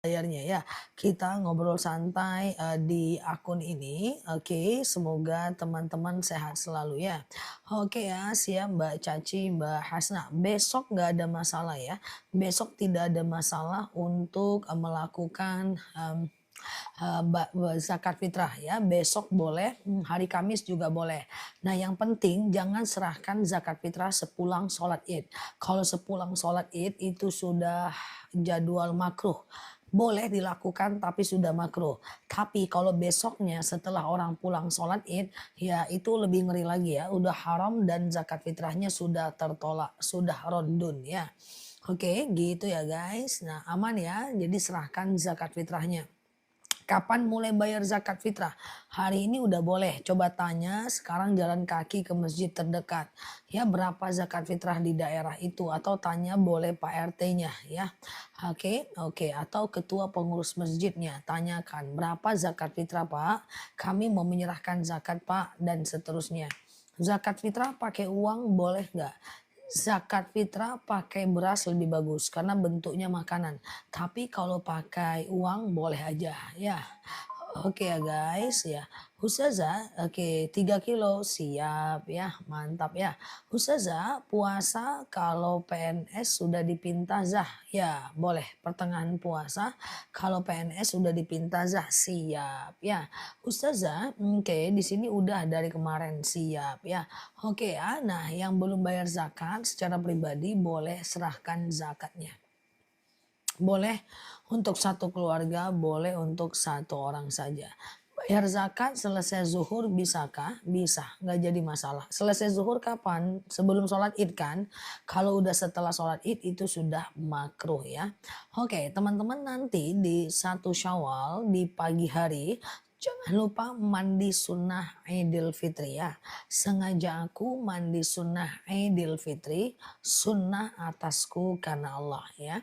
bayarnya ya. Kita ngobrol santai di akun ini. Oke, semoga teman-teman sehat selalu ya. Oke ya, siap Mbak Caci, Mbak Hasna. Besok nggak ada masalah ya. Besok tidak ada masalah untuk melakukan zakat fitrah ya. Besok boleh, hari Kamis juga boleh. Nah, yang penting jangan serahkan zakat fitrah sepulang sholat Id. Kalau sepulang sholat Id itu sudah jadwal makruh. Boleh dilakukan tapi sudah makruh. Tapi kalau besoknya setelah orang pulang sholat Id, ya itu lebih ngeri lagi ya. Udah haram dan zakat fitrahnya sudah tertolak, sudah rondun ya. Oke, gitu ya guys. Nah, aman ya. Jadi serahkan zakat fitrahnya. Kapan mulai bayar zakat fitrah? Hari ini udah boleh. Coba tanya sekarang jalan kaki ke masjid terdekat. Ya berapa zakat fitrah di daerah itu? Atau tanya boleh Pak RT-nya ya. Oke. Atau ketua pengurus masjidnya. Tanyakan berapa zakat fitrah Pak? Kami mau menyerahkan zakat Pak dan seterusnya. Zakat fitrah pakai uang boleh nggak? Zakat fitrah pakai beras lebih bagus karena bentuknya makanan. Tapi kalau pakai uang boleh aja ya. Oke ya guys ya. Ustazah, oke 3 kilo siap ya, mantap ya. Ustazah, puasa kalau PNS sudah dipinta zah ya boleh pertengahan puasa. Kalau PNS sudah dipinta zah siap ya. Ustazah, oke di sini udah dari kemarin siap ya. Oke ya, nah yang belum bayar zakat secara pribadi boleh serahkan zakatnya. Boleh untuk satu keluarga, boleh untuk satu orang saja. Bayar zakat selesai zuhur bisakah? Bisa, nggak jadi masalah. Selesai zuhur kapan? Sebelum sholat id kan? Kalau udah setelah sholat id itu sudah makruh ya. Oke teman-teman nanti di 1 Syawal di pagi hari jangan lupa mandi sunnah Idul Fitri ya. Sengaja aku mandi sunnah Idul Fitri, sunnah atasku karena Allah ya.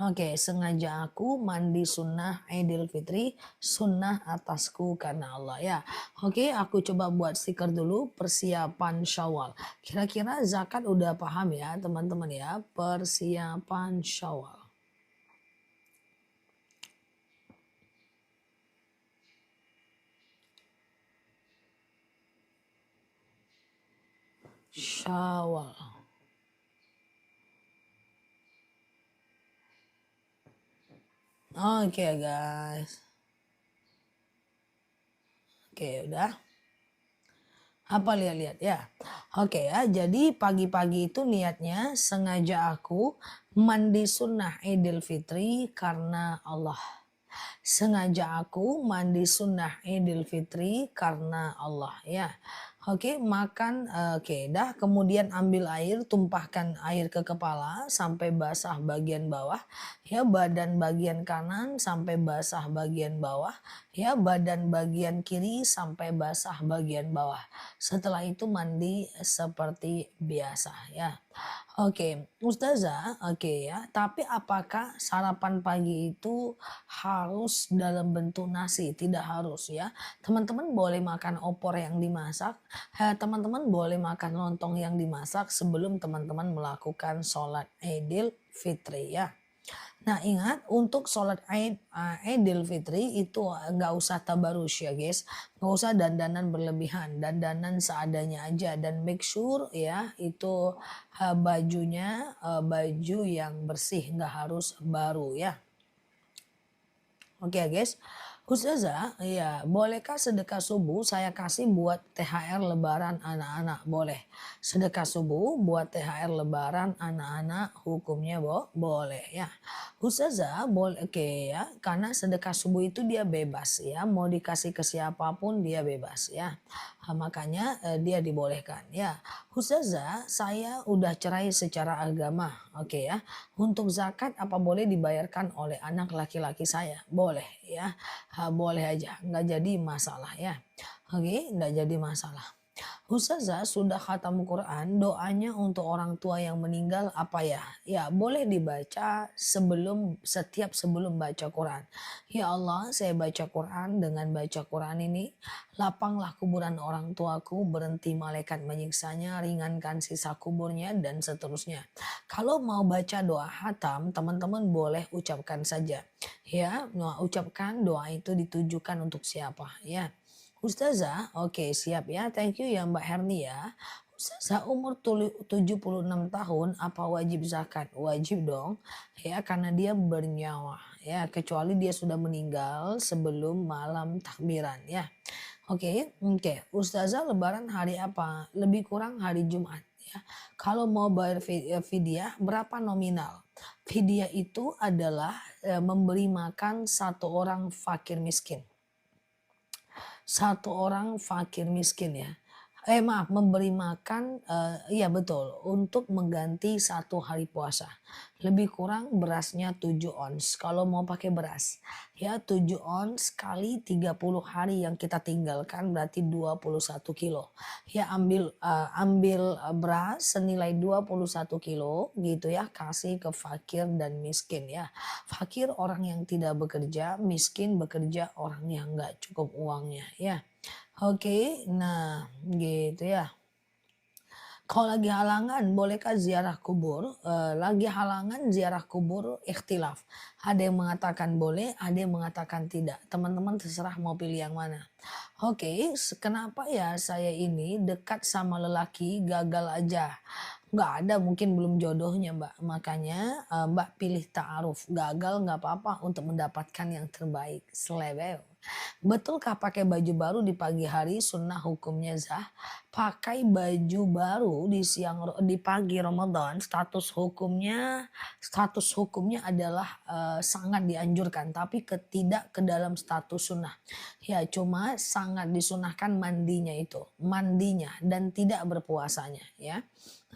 Oke, sengaja aku mandi sunnah Idul Fitri, sunnah atasku karena Allah ya. Oke, aku coba buat stiker dulu persiapan Syawal. Kira-kira zakat udah paham ya teman-teman ya, persiapan Syawal. Syawal. Oke guys. Oke udah. Apa lihat-lihat ya. Oke ya, jadi pagi-pagi itu niatnya sengaja aku mandi sunnah Idul Fitri karena Allah. Sengaja aku mandi sunnah Idul Fitri karena Allah ya. Oke, makan oke dah kemudian ambil air, tumpahkan air ke kepala sampai basah bagian bawah. Ya, badan bagian kanan sampai basah bagian bawah. Ya, badan bagian kiri sampai basah bagian bawah. Setelah itu mandi seperti biasa ya. Oke, Ustazah, oke ya. Tapi apakah sarapan pagi itu harus dalam bentuk nasi? Tidak harus ya. Teman-teman boleh makan opor yang dimasak. Teman-teman boleh makan lontong yang dimasak sebelum teman-teman melakukan sholat Idul Fitri ya. Nah ingat untuk sholat Idul Fitri itu nggak usah tabarus ya guys. Nggak usah dandanan berlebihan. Dandanan seadanya aja. Dan make sure ya itu bajunya baju yang bersih. Nggak harus baru ya. Oke ya guys. Ustazah, ya bolehkah sedekah subuh saya kasih buat THR lebaran anak-anak? Boleh. Sedekah subuh buat THR lebaran anak-anak hukumnya boleh ya. Ustazah, boleh oke ya. Karena sedekah subuh itu dia bebas ya. Mau dikasih ke siapapun dia bebas ya. Makanya dia dibolehkan ya. Ustazah, saya udah cerai secara agama. Oke ya. Untuk zakat apa boleh dibayarkan oleh anak laki-laki saya? Boleh ya. Boleh aja, nggak jadi masalah ya. Oke, nggak jadi masalah. Ustazah sudah khatam Quran, doanya untuk orang tua yang meninggal apa ya? Ya, boleh dibaca setiap sebelum baca Quran. Ya Allah, saya baca Quran, dengan baca Quran ini lapanglah kuburan orang tuaku, berhenti malaikat menyiksanya, ringankan sisa kuburnya dan seterusnya. Kalau mau baca doa khatam, teman-teman boleh ucapkan saja. Ya, ucapkan doa itu ditujukan untuk siapa ya. Ustazah, oke siap ya. Thank you ya Mbak Herni ya. Ustazah umur 76 tahun apa wajib zakat? Wajib dong. Ya karena dia bernyawa ya, kecuali dia sudah meninggal sebelum malam takbiran ya. Oke. Ustazah lebaran hari apa? Lebih kurang hari Jumat ya. Kalau mau bayar fidyah berapa nominal? Fidyah itu adalah memberi makan satu orang fakir miskin. Satu orang fakir miskin ya. Maaf, memberi makan, iya betul, untuk mengganti satu hari puasa. Lebih kurang berasnya 7 ons kalau mau pakai beras. Ya 7 ons kali 30 hari yang kita tinggalkan berarti 21 kilo. Ya ambil beras senilai 21 kilo gitu ya, kasih ke fakir dan miskin ya. Fakir orang yang tidak bekerja, miskin bekerja orang yang nggak cukup uangnya ya. Oke, nah gitu ya. Kalau lagi halangan bolehkah ziarah kubur? Lagi halangan ziarah kubur ikhtilaf. Ada yang mengatakan boleh, ada yang mengatakan tidak. Teman-teman terserah mau pilih yang mana. Kenapa ya saya ini dekat sama lelaki gagal aja? Nggak ada, mungkin belum jodohnya Mbak. Makanya Mbak pilih ta'aruf. Gagal nggak apa-apa untuk mendapatkan yang terbaik. Selebel. Betulkah pakai baju baru di pagi hari sunnah hukumnya Zah? Pakai baju baru di pagi Ramadan status hukumnya adalah sangat dianjurkan tapi tidak ke dalam status sunnah. Ya cuma sangat disunahkan mandinya dan tidak berpuasanya ya.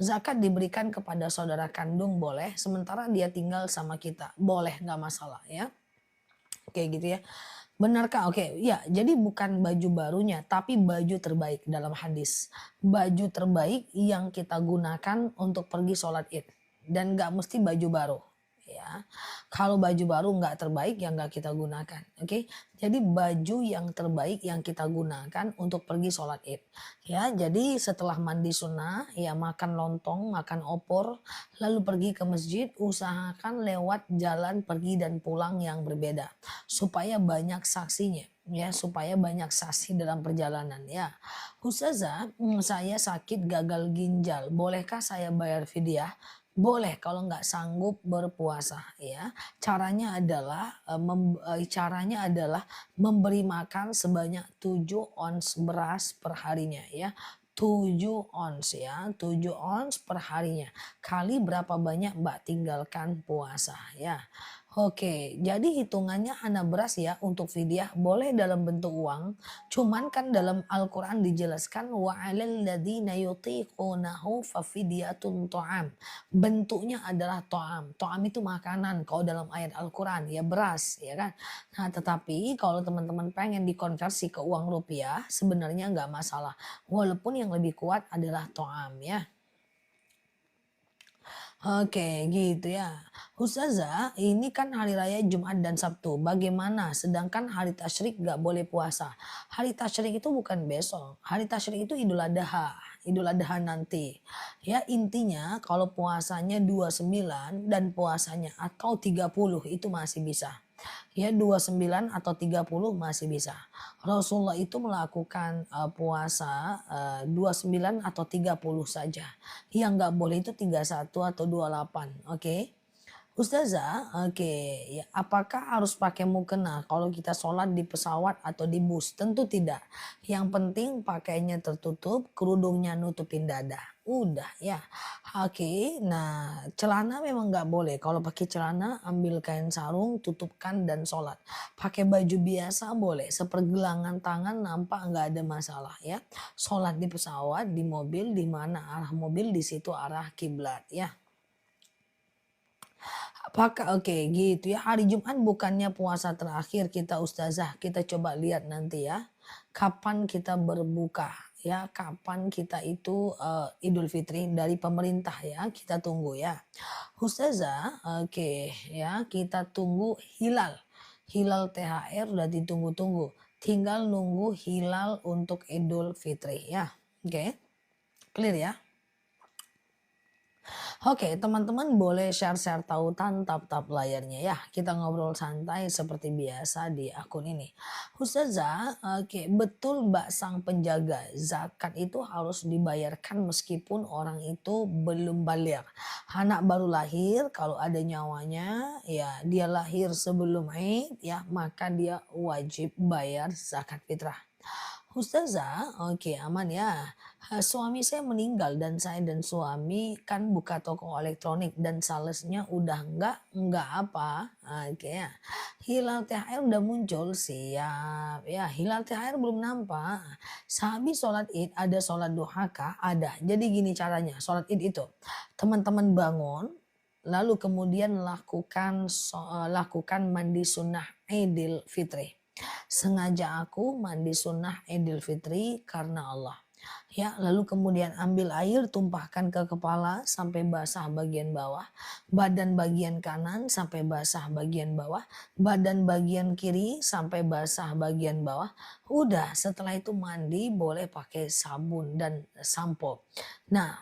Zakat diberikan kepada saudara kandung boleh, sementara dia tinggal sama kita boleh, nggak masalah ya. Oke gitu ya. Benarkah? Oke, ya. Jadi bukan baju barunya, tapi baju terbaik dalam hadis. Baju terbaik yang kita gunakan untuk pergi sholat id. Dan nggak mesti baju baru. Ya, kalau baju baru nggak terbaik ya nggak kita gunakan. Oke, jadi baju yang terbaik yang kita gunakan untuk pergi sholat id. Ya, jadi setelah mandi sunnah, ya makan lontong, makan opor, lalu pergi ke masjid, usahakan lewat jalan pergi dan pulang yang berbeda supaya banyak saksinya ya, supaya banyak saksi dalam perjalanan ya. Ustazah, saya sakit gagal ginjal, bolehkah saya bayar fidyah? Boleh kalau nggak sanggup berpuasa ya. Caranya adalah memberi makan sebanyak 7 ons beras per harinya ya. 7 ons ya, 7 ons per harinya. Kali berapa banyak Mbak tinggalkan puasa ya. Oke, jadi hitungannya hana beras ya untuk fidyah boleh dalam bentuk uang. Cuman kan dalam Al-Quran dijelaskan wa 'alal ladzina yutiqunahu fafidyatun ta'am. Bentuknya adalah ta'am. Ta'am itu makanan kalau dalam ayat Al-Quran ya beras ya kan. Nah tetapi kalau teman-teman pengen dikonversi ke uang rupiah sebenarnya nggak masalah. Walaupun yang lebih kuat adalah ta'am ya. Oke gitu ya. Ustazah ini kan hari raya Jumat dan Sabtu. Bagaimana? Sedangkan hari tasyrik gak boleh puasa. Hari tasyrik itu bukan besok. Hari tasyrik itu Idul Adha. Idul Adha nanti. Ya intinya kalau puasanya 29 dan puasanya atau 30 itu masih bisa. Ya 29 atau 30 masih bisa. Rasulullah itu melakukan puasa 29 atau 30 saja. Yang nggak boleh itu 31 atau 28. Oke. Ustazah, oke, ya, apakah harus pakai mukena kalau kita sholat di pesawat atau di bus? Tentu tidak. Yang penting pakainya tertutup, kerudungnya nutupin dada. Udah ya. Oke, nah celana memang nggak boleh. Kalau pakai celana ambil kain sarung, tutupkan dan sholat. Pakai baju biasa boleh. Sepergelangan tangan nampak nggak ada masalah ya. Sholat di pesawat, di mobil, di mana arah mobil di situ arah kiblat ya. Apakah oke gitu ya, hari Jumat bukannya puasa terakhir kita Ustazah, kita coba lihat nanti ya. Kapan kita berbuka ya kapan kita itu Idul Fitri dari pemerintah ya, kita tunggu ya. Ustazah, oke ya, kita tunggu hilal. Hilal THR udah ditunggu-tunggu. Tinggal nunggu hilal untuk Idul Fitri ya. Oke. Clear ya? Oke, teman-teman boleh share-share tautan tap-tap layarnya ya. Kita ngobrol santai seperti biasa di akun ini. Ustazah, oke, betul Mbak sang penjaga. Zakat itu harus dibayarkan meskipun orang itu belum balik. Anak baru lahir, kalau ada nyawanya, ya dia lahir sebelum Id, ya maka dia wajib bayar zakat fitrah. Ustazah, oke aman ya. Suami saya meninggal dan saya dan suami kan buka toko elektronik dan salesnya udah enggak apa. Oke ya. Hilal THR udah muncul siap. Ya, hilal THR belum nampak. Sehabis sholat Id ada sholat duha kah? Ada. Jadi gini caranya, sholat Id itu. Teman-teman bangun, lalu kemudian lakukan mandi sunnah Idul Fitri. Sengaja aku mandi sunnah Idul Fitri karena Allah. Ya, lalu kemudian ambil air, tumpahkan ke kepala sampai basah bagian bawah, badan bagian kanan sampai basah bagian bawah, badan bagian kiri sampai basah bagian bawah. Udah, setelah itu mandi boleh pakai sabun dan sampo. Nah,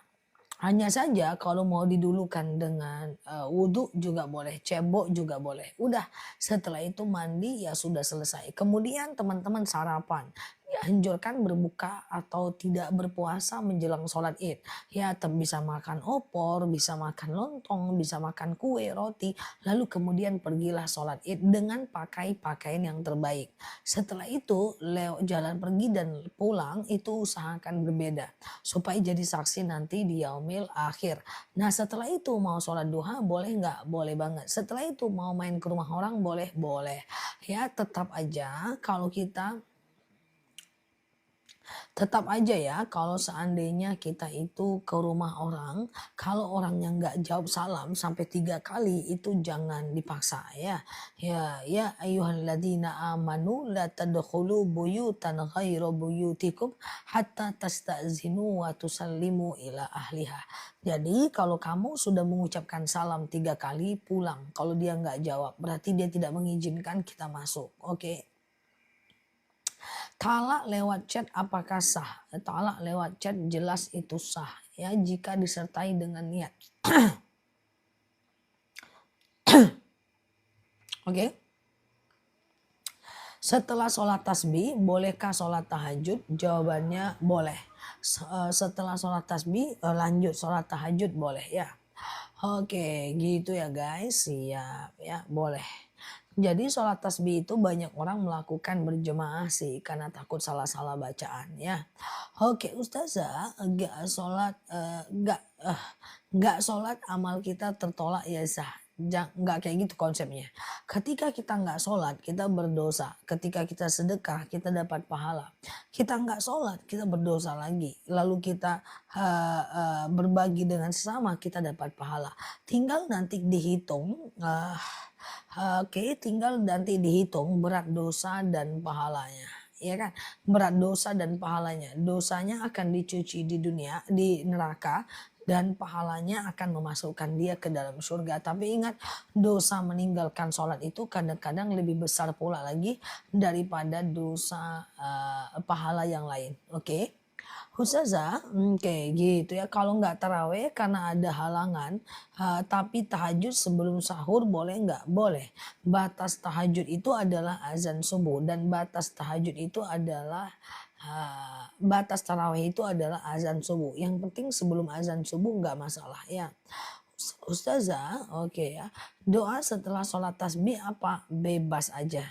hanya saja kalau mau didulukan dengan wudhu juga boleh, cebok juga boleh. Udah, setelah itu mandi ya sudah selesai. Kemudian teman-teman sarapan. Dianjurkan berbuka atau tidak berpuasa menjelang sholat Id. Ya, bisa makan opor, bisa makan lontong, bisa makan kue, roti. Lalu kemudian pergilah sholat Id dengan pakai pakaian yang terbaik. Setelah itu lewat jalan pergi dan pulang itu usahakan berbeda. Supaya jadi saksi nanti di yaumil akhir. Nah setelah itu mau sholat duha boleh nggak? Boleh banget. Setelah itu mau main ke rumah orang boleh? Boleh. Ya tetap aja kalau kita tetap aja ya kalau seandainya kita itu ke rumah orang, kalau orangnya nggak jawab salam sampai 3 kali itu jangan dipaksa ya. Ya ayyuhalladzina amanu la tadkhulu buyutan ghaira buyutikum hatta tasta'zinu wa tusallimu ila ahliha. Jadi kalau kamu sudah mengucapkan salam 3 kali pulang. Kalau dia nggak jawab berarti dia tidak mengizinkan kita masuk. Oke. Talak lewat chat apakah sah? Talak lewat chat jelas itu sah ya jika disertai dengan niat. Oke. Setelah sholat tasbih, bolehkah sholat tahajud? Jawabannya boleh. Setelah sholat tasbih, lanjut sholat tahajud boleh ya. Oke, gitu ya guys. Siap ya, boleh. Jadi sholat tasbih itu banyak orang melakukan berjemaah sih karena takut salah-salah bacaan ya. Oke Ustazah, enggak sholat amal kita tertolak ya sah. Enggak kayak gitu konsepnya. Ketika kita enggak sholat kita berdosa. Ketika kita sedekah kita dapat pahala. Kita enggak sholat kita berdosa lagi. Lalu kita berbagi dengan sesama kita dapat pahala. Tinggal nanti dihitung. Oke, tinggal nanti dihitung berat dosa dan pahalanya. Ya kan? Berat dosa dan pahalanya. Dosanya akan dicuci di dunia, di neraka. Dan pahalanya akan memasukkan dia ke dalam surga. Tapi ingat, dosa meninggalkan sholat itu kadang-kadang lebih besar pula lagi daripada dosa pahala yang lain. Oke? Ustazah, kayak gitu ya. Kalau nggak taraweh karena ada halangan, tapi tahajud sebelum sahur boleh nggak? Boleh. Batas tahajud itu adalah azan subuh dan batas tahajud itu adalah batas taraweh itu adalah azan subuh. Yang penting sebelum azan subuh nggak masalah ya. Ustazah, oke ya. Doa setelah sholat tasbih apa? Bebas aja.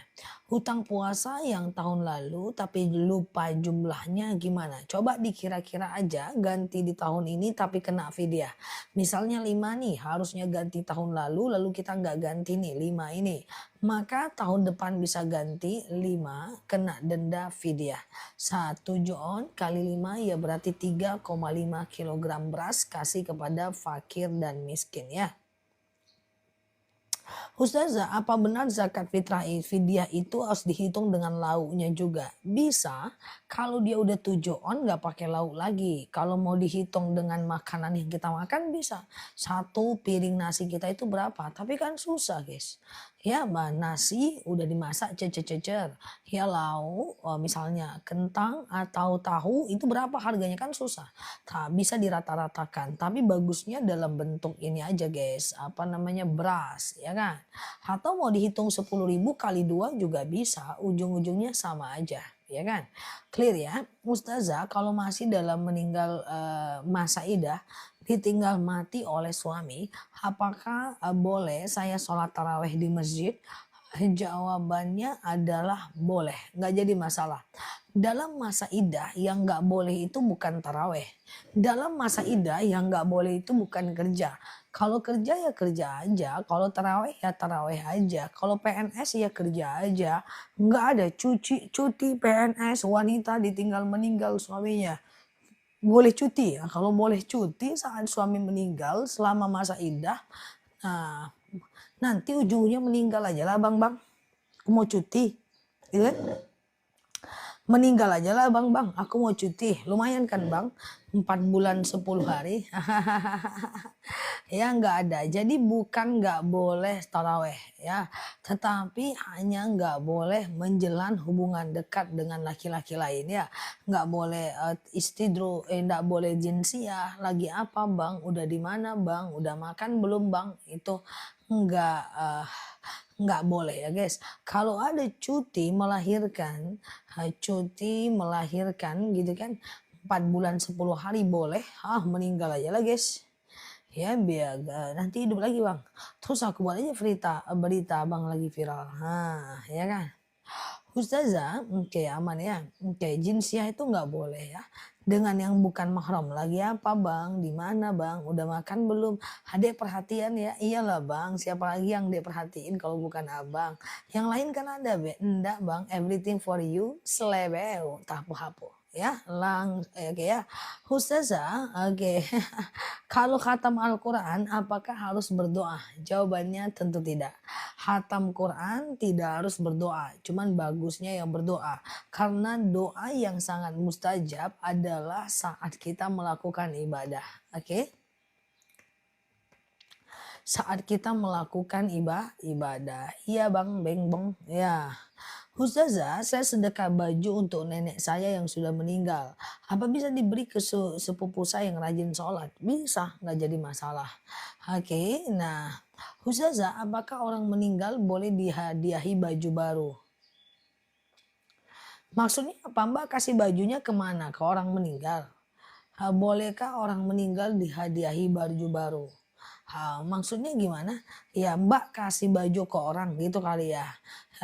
Hutang puasa yang tahun lalu tapi lupa jumlahnya gimana? Coba dikira-kira aja ganti di tahun ini tapi kena fidyah. Misalnya 5 nih harusnya ganti tahun lalu kita nggak ganti nih 5 ini. Maka tahun depan bisa ganti 5 kena denda fidyah. 1 ju'on kali 5 ya berarti 3,5 kilogram beras kasih kepada fakir dan miskin ya. Ustazah, apa benar zakat fidyah itu harus dihitung dengan lauknya juga? Bisa, kalau dia udah 7 on nggak pakai lauk lagi. Kalau mau dihitung dengan makanan yang kita makan bisa. Satu piring nasi kita itu berapa? Tapi kan susah guys. Ya, nasi udah dimasak cecer-cecer. Ya lauk, misalnya kentang atau tahu itu berapa harganya kan susah. Bisa dirata-ratakan. Tapi bagusnya dalam bentuk ini aja guys. Apa namanya beras, ya kan? Atau mau dihitung 10.000 kali 2 juga bisa, ujung-ujungnya sama aja, ya kan? Clear ya? Ustazah kalau masih dalam meninggal masa idah, ditinggal mati oleh suami, apakah boleh saya sholat taraweh di masjid? Jawabannya adalah boleh, nggak jadi masalah. Dalam masa idah yang nggak boleh itu bukan taraweh. Dalam masa idah yang nggak boleh itu bukan kerja. Kalau kerja ya kerja aja, kalau taraweh ya taraweh aja, kalau PNS ya kerja aja. Nggak ada cuti PNS wanita ditinggal meninggal suaminya. Boleh cuti ya, kalau boleh cuti saat suami meninggal selama masa idah, nah nanti ujungnya meninggal aja lah bang, aku mau cuti, gitu kan? Meninggal aja lah bang, aku mau cuti, lumayan kan bang, 4 bulan 10 hari. Ya nggak ada, jadi bukan nggak boleh taraweh ya, tetapi hanya nggak boleh menjelang hubungan dekat dengan laki-laki lain ya, nggak boleh nggak boleh jinsiah, lagi apa bang, udah di mana bang, udah makan belum bang, itu nggak eh, nggak boleh ya guys. Kalau ada cuti melahirkan gitu kan, 4 bulan 10 hari boleh, meninggal aja lah guys. Ya biar nanti hidup lagi bang. Terus aku buat aja berita abang lagi viral. Ya kan. Ustazah, oke aman ya. Oke, jinsiah itu nggak boleh ya. Dengan yang bukan mahram lagi apa bang? Di mana bang? Udah makan belum? Adek perhatian ya. Iyalah bang. Siapa lagi yang dia perhatiin kalau bukan abang? Yang lain kan ada be. Enggak bang. Everything for you. Selebeu. Tapu-hapu. Ya, oke ya. Ustazah, oke. Kalau khatam Al-Quran, apakah harus berdoa? Jawabannya tentu tidak. Khatam Quran tidak harus berdoa, cuman bagusnya yang berdoa. Karena doa yang sangat mustajab adalah saat kita melakukan ibadah. Oke? Saat kita melakukan ibadah. Iya bang, beng bong. Ya. Ustazah, saya sedekah baju untuk nenek saya yang sudah meninggal. Apa bisa diberi ke sepupu saya yang rajin sholat? Bisa, nggak jadi masalah. Oke, nah Ustazah, apakah orang meninggal boleh dihadiahi baju baru? Maksudnya apa mbak kasih bajunya kemana? Ke orang meninggal? Bolehkah orang meninggal dihadiahi baju baru? Maksudnya gimana? Ya mbak kasih baju ke orang gitu kali ya.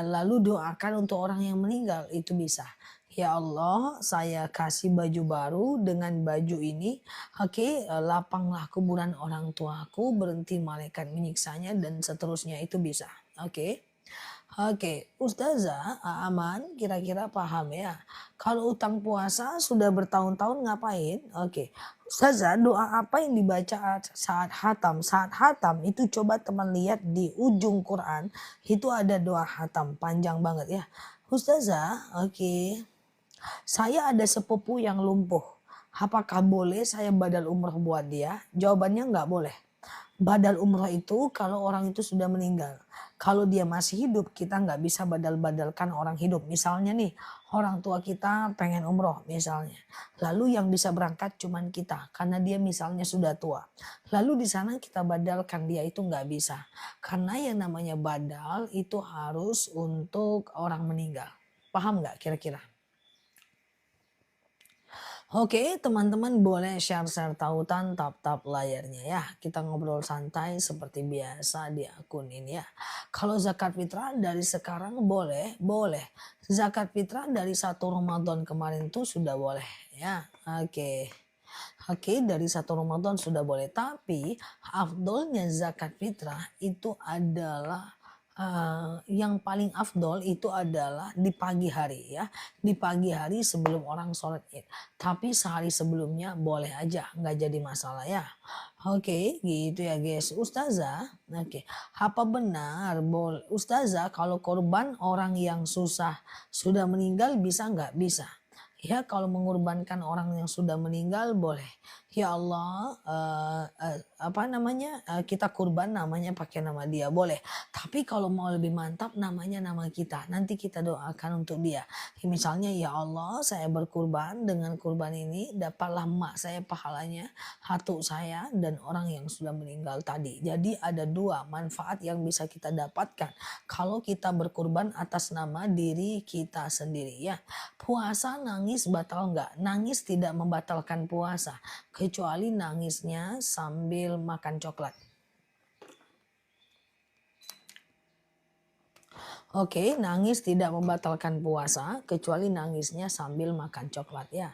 Lalu doakan untuk orang yang meninggal, itu bisa. Ya Allah, saya kasih baju baru dengan baju ini. Oke, lapanglah kuburan orang tuaku, berhenti malaikat menyiksanya dan seterusnya, itu bisa. Oke. Oke, Ustazah, aman, kira-kira paham ya. Kalau utang puasa sudah bertahun-tahun ngapain? Oke, Ustazah, doa apa yang dibaca saat hatam? Saat hatam itu coba teman lihat di ujung Quran, itu ada doa hatam, panjang banget ya. Ustazah, oke, saya ada sepupu yang lumpuh. Apakah boleh saya badal umroh buat dia? Jawabannya nggak boleh. Badal umroh itu kalau orang itu sudah meninggal. Kalau dia masih hidup, kita nggak bisa badal-badalkan orang hidup. Misalnya nih, orang tua kita pengen umroh misalnya. Lalu yang bisa berangkat cuman kita, karena dia misalnya sudah tua. Lalu di sana kita badalkan, dia itu nggak bisa. Karena yang namanya badal itu harus untuk orang meninggal. Paham nggak kira-kira? Oke, teman-teman boleh share-share tautan tap-tap layarnya ya. Kita ngobrol santai seperti biasa di akun ini ya. Kalau zakat fitrah dari sekarang boleh, boleh. Zakat fitrah dari 1 Ramadan kemarin tuh sudah boleh ya. Oke. Oke, dari 1 Ramadan sudah boleh. Tapi afdolnya zakat fitrah itu adalah yang paling afdol itu adalah di pagi hari ya. Di pagi hari sebelum orang sholat id. Tapi sehari sebelumnya boleh aja, nggak jadi masalah ya. Oke, gitu ya guys. Ustazah, oke. Apa benar Ustazah kalau korban orang yang sudah meninggal bisa nggak? Bisa. Ya kalau mengorbankan orang yang sudah meninggal boleh. Ya Allah, apa namanya, kita kurban namanya pakai nama dia, boleh. Tapi kalau mau lebih mantap namanya nama kita, nanti kita doakan untuk dia. Misalnya, ya Allah saya berkurban, dengan kurban ini dapatlah mak saya pahalanya, hatu saya, dan orang yang sudah meninggal tadi. Jadi ada dua manfaat yang bisa kita dapatkan kalau kita berkurban atas nama diri kita sendiri ya. Puasa nangis batal enggak? Nangis tidak membatalkan puasa. Kecuali nangisnya sambil makan coklat. Oke, nangis tidak membatalkan puasa kecuali nangisnya sambil makan coklat ya.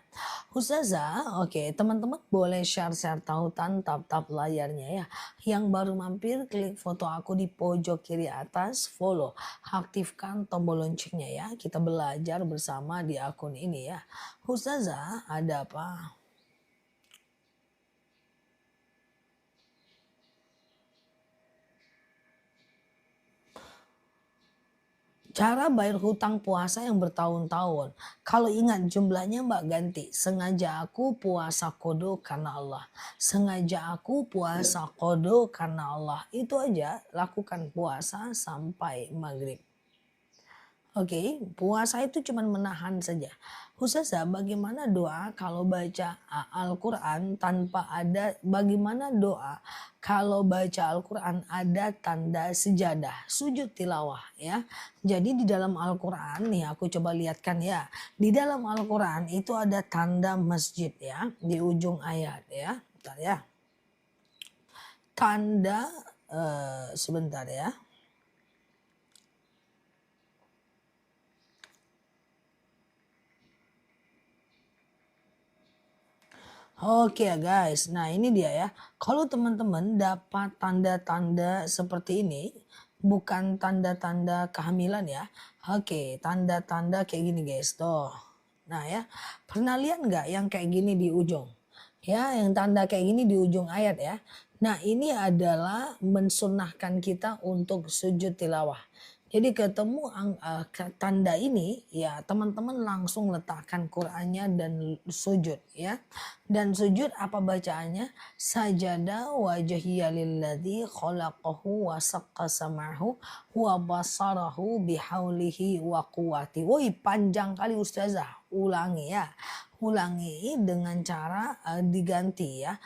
Ustazah, oke, teman-teman boleh share-share tautan tap-tap layarnya ya. Yang baru mampir klik foto aku di pojok kiri atas, follow, aktifkan tombol loncengnya ya. Kita belajar bersama di akun ini ya. Ustazah, ada apa? Cara bayar hutang puasa yang bertahun-tahun. Kalau ingat jumlahnya Mbak ganti. Sengaja aku puasa kodo karena Allah. Sengaja aku puasa kodo karena Allah. Itu aja lakukan puasa sampai maghrib. Oke, puasa itu cuma menahan saja. Ustazah, bagaimana doa kalau baca Al-Quran tanpa ada, bagaimana doa kalau baca Al-Quran ada tanda sejadah, sujud tilawah ya. Jadi di dalam Al-Quran nih aku coba lihatkan ya. Di dalam Al-Quran itu ada tanda masjid ya, di ujung ayat ya. Bentar ya. Tanda, sebentar ya. Oke ya guys, nah ini dia ya. Kalau teman-teman dapat tanda-tanda seperti ini, bukan tanda-tanda kehamilan ya. Oke, tanda-tanda kayak gini guys, tuh. Nah ya, pernah lihat nggak yang kayak gini di ujung? Ya, yang tanda kayak gini di ujung ayat ya. Nah ini adalah mensunahkan kita untuk sujud tilawah. Jadi ketemu tanda ini ya teman-teman langsung letakkan Qur'annya dan sujud ya. Dan sujud apa bacaannya? Sajada wajhiya lilladzi khalaqahu wa saqqa sam'ahu wa basarahu bihaulihi wa quwwati. Woi panjang kali ustazah. Ulangi ya. Ulangi dengan cara diganti ya.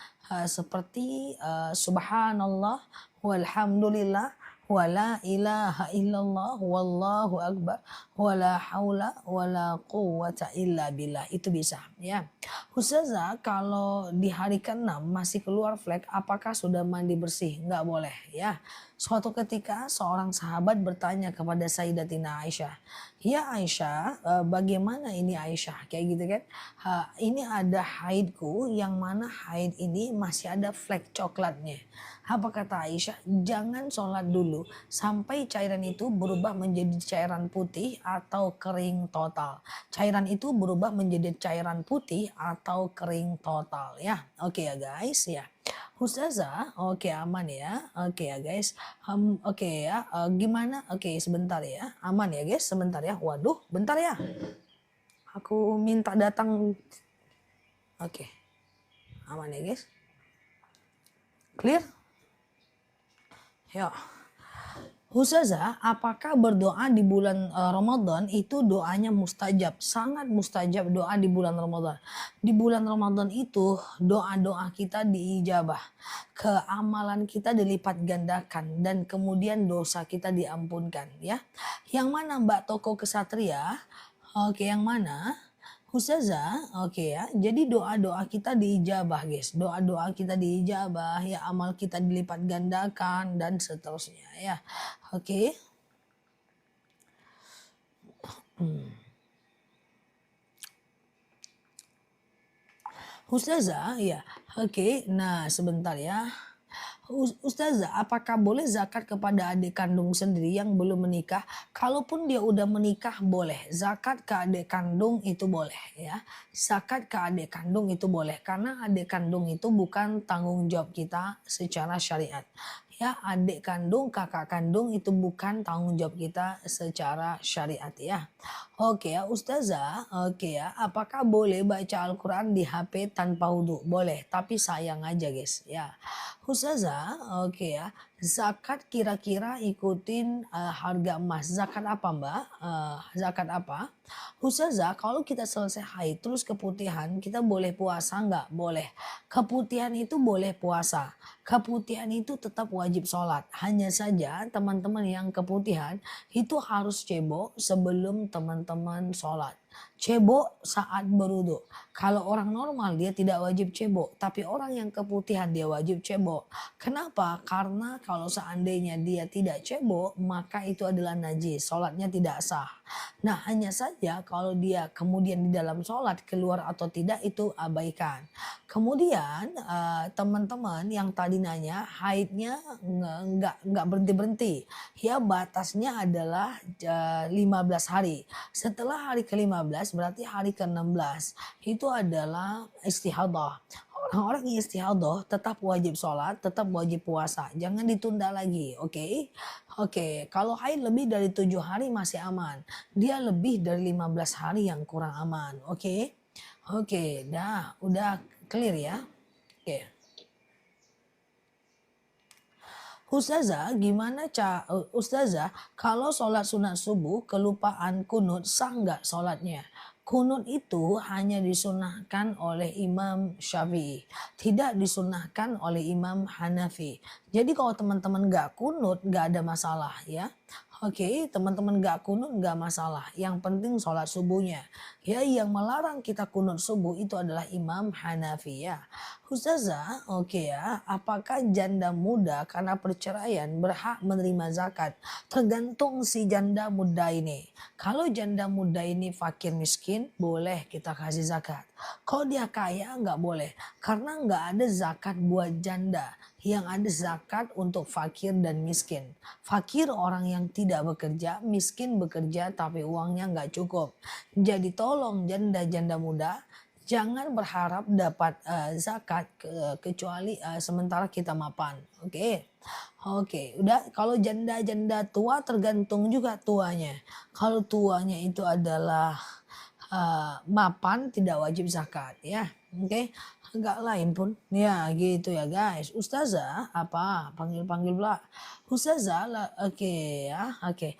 Seperti subhanallah walhamdulillah wala ilaha illallah wallahu akbar wala haula wala quwwata illa billah. Itu bisa ya. Ustazah, kalau di hari ke-6 masih keluar flek, apakah sudah mandi bersih? Nggak boleh ya. Suatu ketika seorang sahabat bertanya kepada Sayyidatina Aisyah, ya Aisyah, bagaimana ini Aisyah? Kayak gitu kan. Ini ada haidku yang mana haid ini masih ada flek coklatnya. Apa kata Aisyah? Jangan sholat dulu sampai cairan itu berubah menjadi cairan putih atau kering total. Cairan itu berubah menjadi cairan putih atau kering total ya. Oke ya guys ya. Ustazah, oke aman ya. Oke ya guys. Oke ya. Gimana? Oke sebentar ya. Aman ya guys. Sebentar ya. Waduh, bentar ya. Aku minta datang. Oke. Aman ya guys. Clear? Ya. Ustazah, apakah berdoa di bulan Ramadan itu doanya mustajab? Sangat mustajab doa di bulan Ramadan. Di bulan Ramadan itu doa-doa kita diijabah. Keamalan kita dilipat gandakan dan kemudian dosa kita diampunkan ya. Yang mana Mbak Toko Kesatria? Oke, yang mana? Ustazah, oke ya. Jadi doa-doa kita diijabah, guys. Doa-doa kita diijabah, ya amal kita dilipat gandakan dan seterusnya ya. Oke. Ustazah, ya. Oke. Nah, sebentar ya. Ustazah, apakah boleh zakat kepada adik kandung sendiri yang belum menikah? Kalaupun dia udah menikah boleh. Zakat ke adik kandung itu boleh ya. Zakat ke adik kandung itu boleh karena adik kandung itu bukan tanggung jawab kita secara syariat. Ya, adik kandung, kakak kandung itu bukan tanggung jawab kita secara syariat ya. Oke ya, Ustazah, oke ya. Apakah boleh baca Al-Quran di HP tanpa wudhu? Boleh, tapi sayang aja guys ya. Ustazah, oke ya. Zakat kira-kira ikutin harga emas. Zakat apa Mbak? Zakat apa? Ustazah, kalau kita selesai haid terus keputihan, kita boleh puasa nggak? Boleh. Keputihan itu boleh puasa. Keputihan itu tetap wajib sholat. Hanya saja teman-teman yang keputihan itu harus cebok sebelum teman-teman sholat. Cebok saat berwudu. Kalau orang normal dia tidak wajib cebok, tapi orang yang keputihan dia wajib cebok. Kenapa? Karena kalau seandainya dia tidak cebok, maka itu adalah najis, sholatnya tidak sah. Nah, hanya saja kalau dia kemudian di dalam sholat keluar atau tidak itu abaikan. Kemudian teman-teman yang tadi nanya haidnya nggak berhenti-berhenti. Ya batasnya adalah 15 hari. Setelah hari ke-15 berarti hari ke-16 itu adalah istihadah. Orang-orang yang istihadah tetap wajib sholat, tetap wajib puasa. Jangan ditunda lagi, oke? Oke, kalau haid lebih dari 7 hari masih aman. Dia lebih dari 15 hari yang kurang aman, oke? Oke, udah clear ya? Oke. Ustazah, Ustazah, kalau sholat sunat subuh kelupaan kunut sah nggak sholatnya? Kunut itu hanya disunahkan oleh Imam Syafi'i, tidak disunahkan oleh Imam Hanafi. Jadi kalau teman-teman nggak kunut nggak ada masalah ya. Oke, teman-teman nggak kunut nggak masalah. Yang penting sholat subuhnya. Ya, yang melarang kita kunut subuh itu adalah Imam Hanafi ya. Ustazah, oke ya. Apakah janda muda karena perceraian berhak menerima zakat? Tergantung si janda muda ini. Kalau janda muda ini fakir miskin, boleh kita kasih zakat. Kalau dia kaya nggak boleh. Karena nggak ada zakat buat janda. Yang ada zakat untuk fakir dan miskin. Fakir orang yang tidak bekerja, miskin bekerja tapi uangnya nggak cukup. Jadi tolong janda-janda muda jangan berharap dapat zakat kecuali sementara kita mapan. Oke. Oke, udah kalau janda-janda tua tergantung juga tuanya. Kalau tuanya itu adalah mapan tidak wajib zakat ya. Oke. Enggak lain pun ya gitu ya guys. Ustazah apa panggil-panggil pula. Ustazah oke ya oke.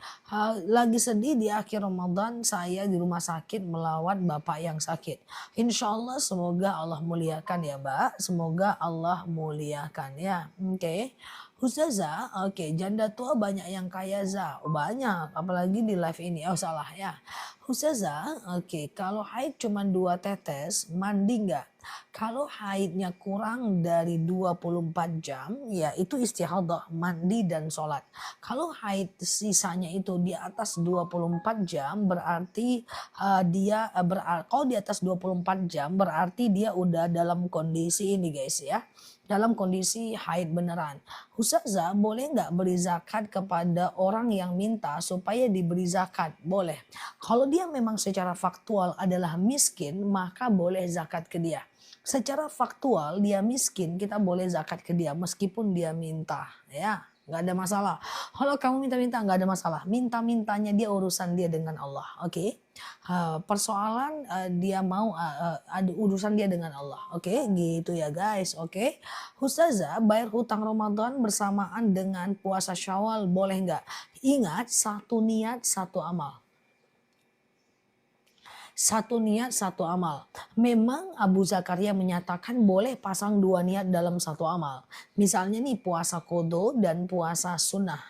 Lagi sedih di akhir Ramadan saya di rumah sakit melawat bapak yang sakit. Insya Allah semoga Allah muliakan ya Mbak. Semoga Allah muliakan ya. Oke. Ustazah, oke, janda tua banyak yang kaya Oh, banyak, apalagi di live ini. Oh salah ya. Ustazah, oke, kalau haid cuma 2 tetes, mandi nggak? Kalau haidnya kurang dari 24 jam, ya itu istihadah, mandi dan sholat. Kalau haid sisanya itu di atas 24 jam, berarti kalau di atas 24 jam, berarti dia udah dalam kondisi ini guys ya. Dalam kondisi haid beneran. Ustazah boleh nggak beri zakat kepada orang yang minta supaya diberi zakat? Boleh. Kalau dia memang secara faktual adalah miskin, maka boleh zakat ke dia. Secara faktual dia miskin, kita boleh zakat ke dia meskipun dia minta, ya. Nggak ada masalah. Kalau kamu minta-minta nggak ada masalah. Minta-mintanya dia urusan dia dengan Allah. Oke. Persoalan dia mau ada urusan dia dengan Allah. Oke, gitu ya guys. Oke. Ustazah bayar hutang Ramadan bersamaan dengan puasa Syawal boleh nggak? Ingat satu niat satu amal. Satu niat, satu amal. Memang Abu Zakaria menyatakan boleh pasang 2 niat dalam satu amal. Misalnya nih puasa qodho dan puasa sunnah.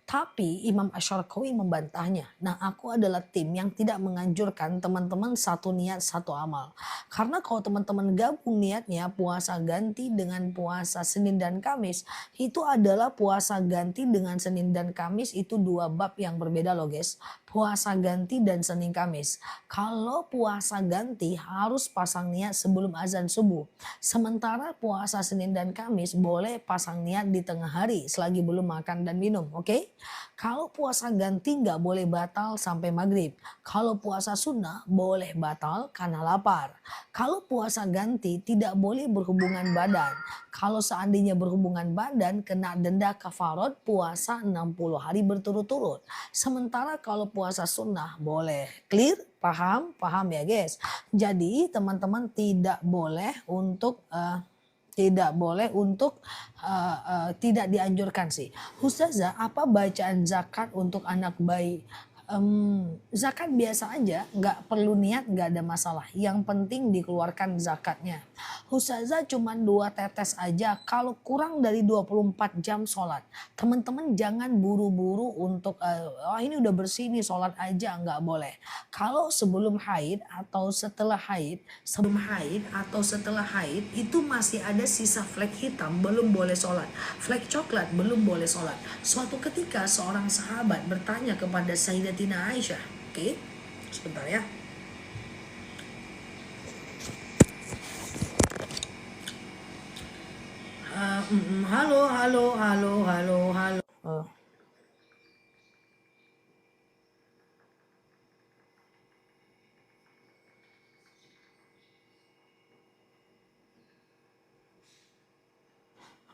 Tapi Imam Asy-Syarqawi membantahnya. Nah, aku adalah tim yang tidak menganjurkan teman-teman satu niat satu amal. Karena kalau teman-teman gabung niatnya puasa ganti dengan puasa Senin dan Kamis, itu adalah puasa ganti dengan Senin dan Kamis itu dua bab yang berbeda loh guys. Puasa ganti dan Senin Kamis. Kalau puasa ganti harus pasang niat sebelum azan subuh. Sementara puasa Senin dan Kamis boleh pasang niat di tengah hari selagi belum makan dan minum, oke? Kalau puasa ganti nggak boleh batal sampai maghrib. Kalau puasa sunnah boleh batal karena lapar. Kalau puasa ganti tidak boleh berhubungan badan. Kalau seandainya berhubungan badan kena denda kafarat puasa 60 hari berturut-turut. Sementara kalau puasa sunnah boleh. Clear? Paham? Paham ya guys? Jadi teman-teman tidak dianjurkan sih. Ustazah, apa bacaan zakat untuk anak bayi? Zakat biasa aja, nggak perlu niat, nggak ada masalah. Yang penting dikeluarkan zakatnya. Ustazah cuma 2 tetes aja, kalau kurang dari 24 jam sholat. Teman-teman jangan buru-buru untuk, ini udah bersih nih sholat aja, nggak boleh. Kalau sebelum haid atau setelah haid itu masih ada sisa flek hitam, belum boleh sholat. Flek coklat belum boleh sholat. Suatu ketika seorang sahabat bertanya kepada Sayyidatina Aisyah. Oke, sebentar ya. Halo, halo, halo, halo, halo.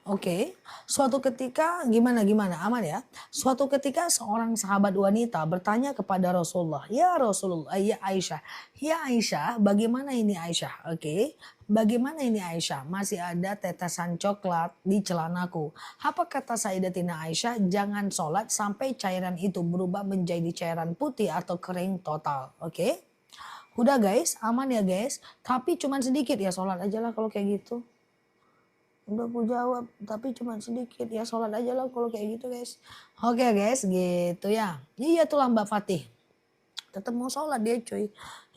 Oke, suatu ketika gimana aman ya? Suatu ketika seorang sahabat wanita bertanya kepada Rasulullah, "Ya Rasulullah, ya Aisyah, ya Aisyah, bagaimana ini Aisyah?" Oke, bagaimana ini Aisyah? Masih ada tetesan coklat di celanaku. Apa kata Sayyidatina Aisyah? Jangan sholat sampai cairan itu berubah menjadi cairan putih atau kering total. Oke, udah guys, aman ya guys. Tapi cuman sedikit ya, sholat aja lah kalau kayak gitu. Udah aku jawab, tapi cuma sedikit ya, sholat aja lah kalau kayak gitu guys. Oke guys, gitu ya. Iya tuh lah Mbak Fatih. Tetap mau sholat dia cuy.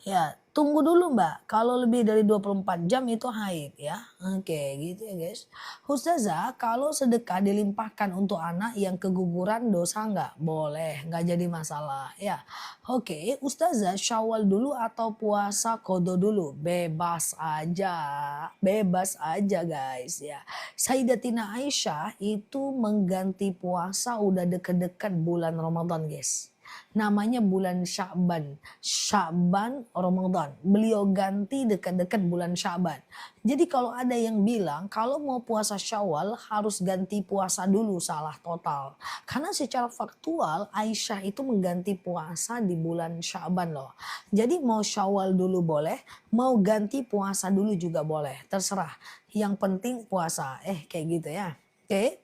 Ya, tunggu dulu Mbak. Kalau lebih dari 24 jam itu haid ya. Oke, gitu ya guys. Ustazah, kalau sedekah dilimpahkan untuk anak yang keguguran dosa nggak? Boleh, nggak jadi masalah ya. Oke, Ustazah Syawal dulu atau puasa kodo dulu? Bebas aja guys ya. Sayyidatina Aisyah itu mengganti puasa udah deket-deket bulan Ramadan guys. Namanya bulan Sya'ban. Sya'ban Ramadan. Beliau ganti dekat-dekat bulan Sya'ban. Jadi kalau ada yang bilang kalau mau puasa Syawal harus ganti puasa dulu, salah total. Karena secara faktual Aisyah itu mengganti puasa di bulan Sya'ban loh. Jadi mau Syawal dulu boleh, mau ganti puasa dulu juga boleh. Terserah. Yang penting puasa. Kayak gitu ya. Oke.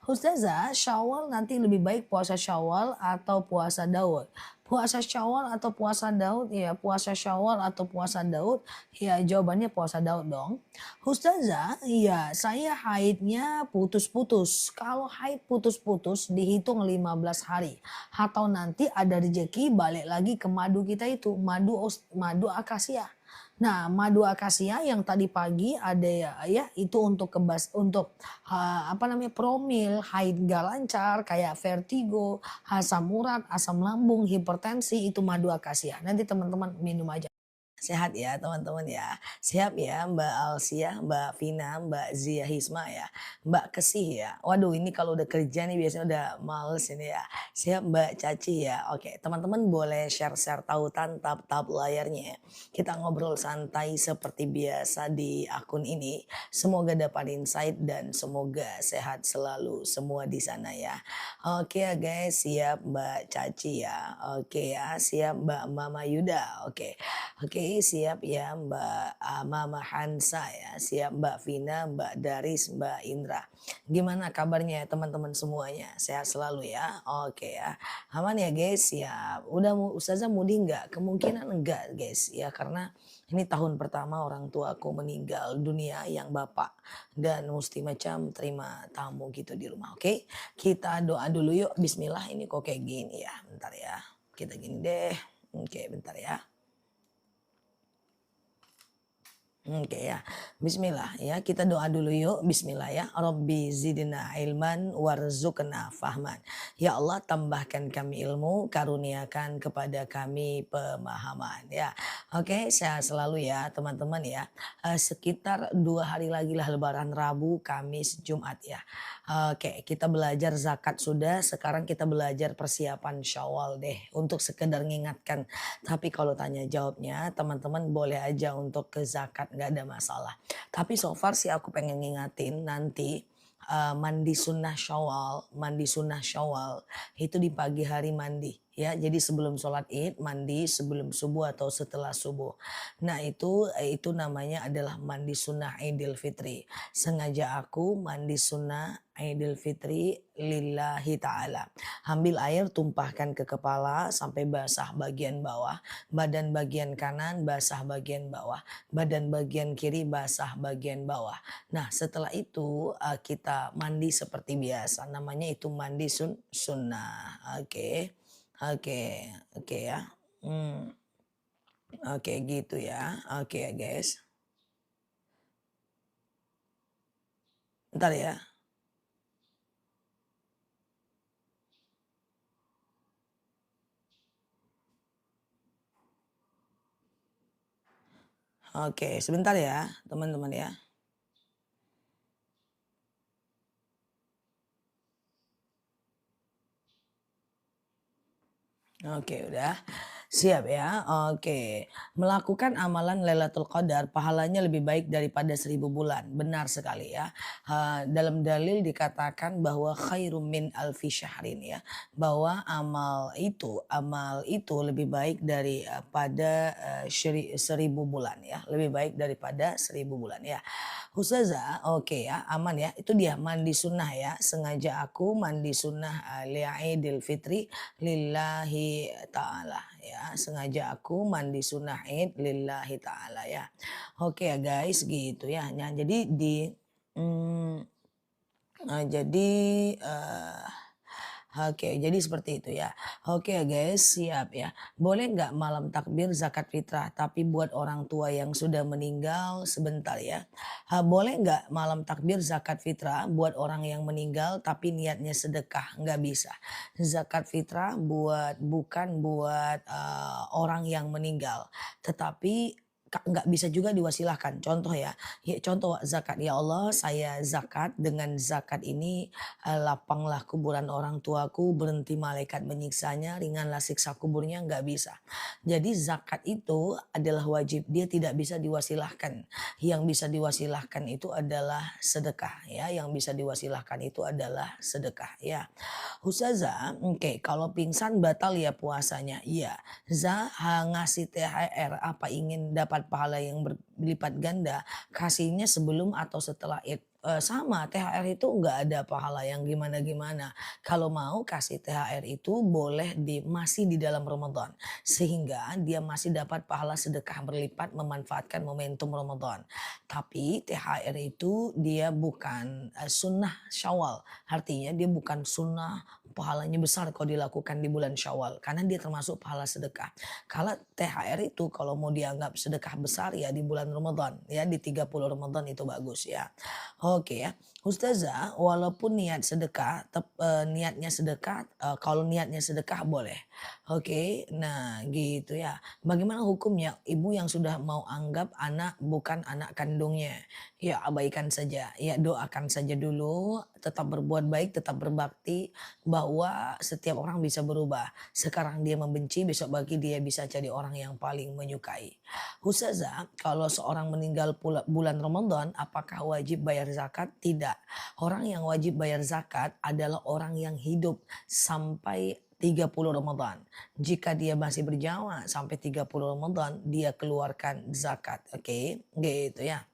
Ustazah, Syawal nanti lebih baik puasa Syawal atau puasa Daud? Puasa Syawal atau puasa Daud? Ya, puasa Syawal atau puasa Daud? Ya, jawabannya puasa Daud dong. Ustazah, ya saya haidnya putus-putus. Kalau haid putus-putus dihitung 15 hari. Atau nanti ada rezeki balik lagi ke madu kita itu, madu akasia. Nah, madu akasia yang tadi pagi ada ya itu untuk promil, haid gak lancar kayak vertigo, asam urat, asam lambung, hipertensi itu madu akasia. Nanti teman-teman minum aja. Sehat ya teman-teman ya. Siap ya Mbak Alsia, Mbak Vina, Mbak Zia Hisma ya. Mbak Kesih ya. Waduh ini kalau udah kerja nih biasanya udah males ini ya. Siap Mbak Caci ya. Oke teman-teman boleh share-share tautan tap-tap layarnya ya. Kita ngobrol santai seperti biasa di akun ini. Semoga dapat insight dan semoga sehat selalu semua di sana ya. Oke ya guys, siap Mbak Caci ya. Oke ya, siap Mbak Mama Yuda. Oke Oke, siap ya Mbak Mama Hansa ya, siap Mbak Vina, Mbak Daris, Mbak Indra. Gimana kabarnya ya teman-teman semuanya? Sehat selalu ya? Oke ya. Aman ya guys? Siap. Udah Ustazah mudi nggak? Kemungkinan enggak guys ya, karena ini tahun pertama orang tua aku meninggal dunia yang bapak, dan mesti macam terima tamu gitu di rumah. Oke, kita doa dulu yuk. Bismillah, ini kok kayak gini ya. Bentar ya. Kita gini deh. Oke, bentar ya. Oke ya, bismillah ya, kita doa dulu yuk, bismillah ya. Rabbi zidna ilman warzuqna fahman. Ya Allah, tambahkan kami ilmu, karuniakan kepada kami pemahaman ya. Oke, sehat selalu ya teman-teman ya. Sekitar 2 hari lagi lah Lebaran, Rabu, Kamis, Jumat ya. Oke, kita belajar zakat sudah, sekarang kita belajar persiapan Syawal deh, untuk sekedar mengingatkan. Tapi kalau tanya jawabnya, teman-teman boleh aja untuk ke zakat, nggak ada masalah. Tapi so far sih aku pengen ngingatin nanti mandi sunnah Syawal itu di pagi hari mandi ya. Jadi sebelum sholat Id mandi, sebelum subuh atau setelah subuh. Nah itu namanya adalah mandi sunnah Idul Fitri. Sengaja aku mandi sunnah Idul Fitri lillahi ta'ala. Ambil air, tumpahkan ke kepala sampai basah bagian bawah, badan bagian kanan basah bagian bawah, badan bagian kiri basah bagian bawah. Nah setelah itu kita mandi seperti biasa, namanya itu mandi sunnah. Oke, oke, oke ya. Oke gitu ya, oke ya guys. Ntar ya. Oke, sebentar ya teman-teman ya. Oke, udah. Siap ya. Oke. Melakukan amalan Lailatul Qadar pahalanya lebih baik daripada 1000 bulan. Benar sekali ya. Dalam dalil dikatakan bahwa khairum min alfi syahrin ya. Bahwa amal itu lebih baik daripada 1000 bulan ya. Lebih baik daripada 1000 bulan ya. Ustazah, oke ya, aman ya. Itu dia mandi sunnah ya. Sengaja aku mandi sunnah li'idil fitri lillahi ta'ala ya. Sengaja aku mandi sunnah id lillahi ta'ala ya. Oke ya guys, gitu ya. Nah, jadi mm, jadi oke, jadi seperti itu ya. Oke ya guys, siap ya. Boleh nggak malam takbir zakat fitrah tapi buat orang tua yang sudah meninggal sebentar ya. Boleh nggak malam takbir zakat fitrah buat orang yang meninggal tapi niatnya sedekah? Nggak bisa. Zakat fitrah bukan buat orang yang meninggal, tetapi nggak bisa juga diwasilahkan. Contoh ya contoh zakat, ya Allah saya zakat, dengan zakat ini lapanglah kuburan orang tuaku, berhenti malaikat menyiksanya, ringanlah siksa kuburnya, nggak bisa. Jadi zakat itu adalah wajib, dia tidak bisa diwasilahkan. Yang bisa diwasilahkan itu adalah sedekah ya, yang bisa diwasilahkan itu adalah sedekah ya. Ustazah, oke, kalau pingsan batal ya puasanya? Iya. Ngasih THR apa ingin dapat pahala yang berlipat ganda, kasihnya sebelum atau setelah Id. Sama, THR itu nggak ada pahala yang gimana-gimana. Kalau mau kasih THR itu boleh masih di dalam Ramadan, sehingga dia masih dapat pahala sedekah berlipat memanfaatkan momentum Ramadan. Tapi THR itu dia bukan sunnah Syawal, artinya dia bukan sunnah pahalanya besar kalau dilakukan di bulan Syawal, karena dia termasuk pahala sedekah. Kalau THR itu kalau mau dianggap sedekah besar ya di bulan Ramadan ya, di 30 Ramadan itu bagus ya. Oke ya. Ustazah, walaupun niatnya sedekah, kalau niatnya sedekah boleh. Oke, nah gitu ya. Bagaimana hukumnya ibu yang sudah mau anggap anak bukan anak kandungnya? Ya abaikan saja, ya doakan saja dulu, tetap berbuat baik, tetap berbakti, bahwa setiap orang bisa berubah. Sekarang dia membenci, besok bagi dia bisa jadi orang yang paling menyukai. Ustazah, kalau seorang meninggal bulan Ramadan, apakah wajib bayar zakat? Tidak. Orang yang wajib bayar zakat adalah orang yang hidup sampai 30 Ramadan. Jika dia masih berjamaah sampai 30 Ramadan, dia keluarkan zakat. Oke, gitu ya.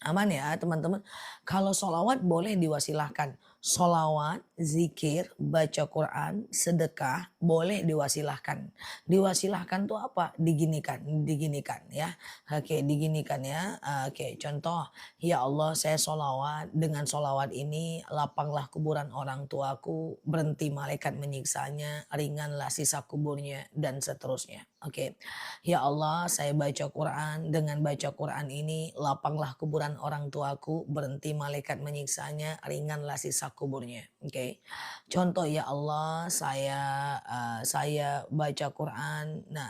Aman ya teman-teman. Kalau solawat boleh diwasilahkan. Solawat, zikir, baca Quran, sedekah boleh diwasilahkan. Diwasilahkan tuh apa? Diginikan ya. Oke, diginikan ya. Oke, contoh, ya Allah saya solawat. Dengan solawat ini lapanglah kuburan orang tuaku, berhenti malaikat menyiksanya, ringanlah sisa kuburnya dan seterusnya. Oke. Ya Allah, saya baca Quran. Dengan baca Quran ini, lapanglah kuburan orang tuaku, berhenti malaikat menyiksanya, ringanlah sisa kuburnya. Oke. Contoh, ya Allah, saya baca Quran. Nah,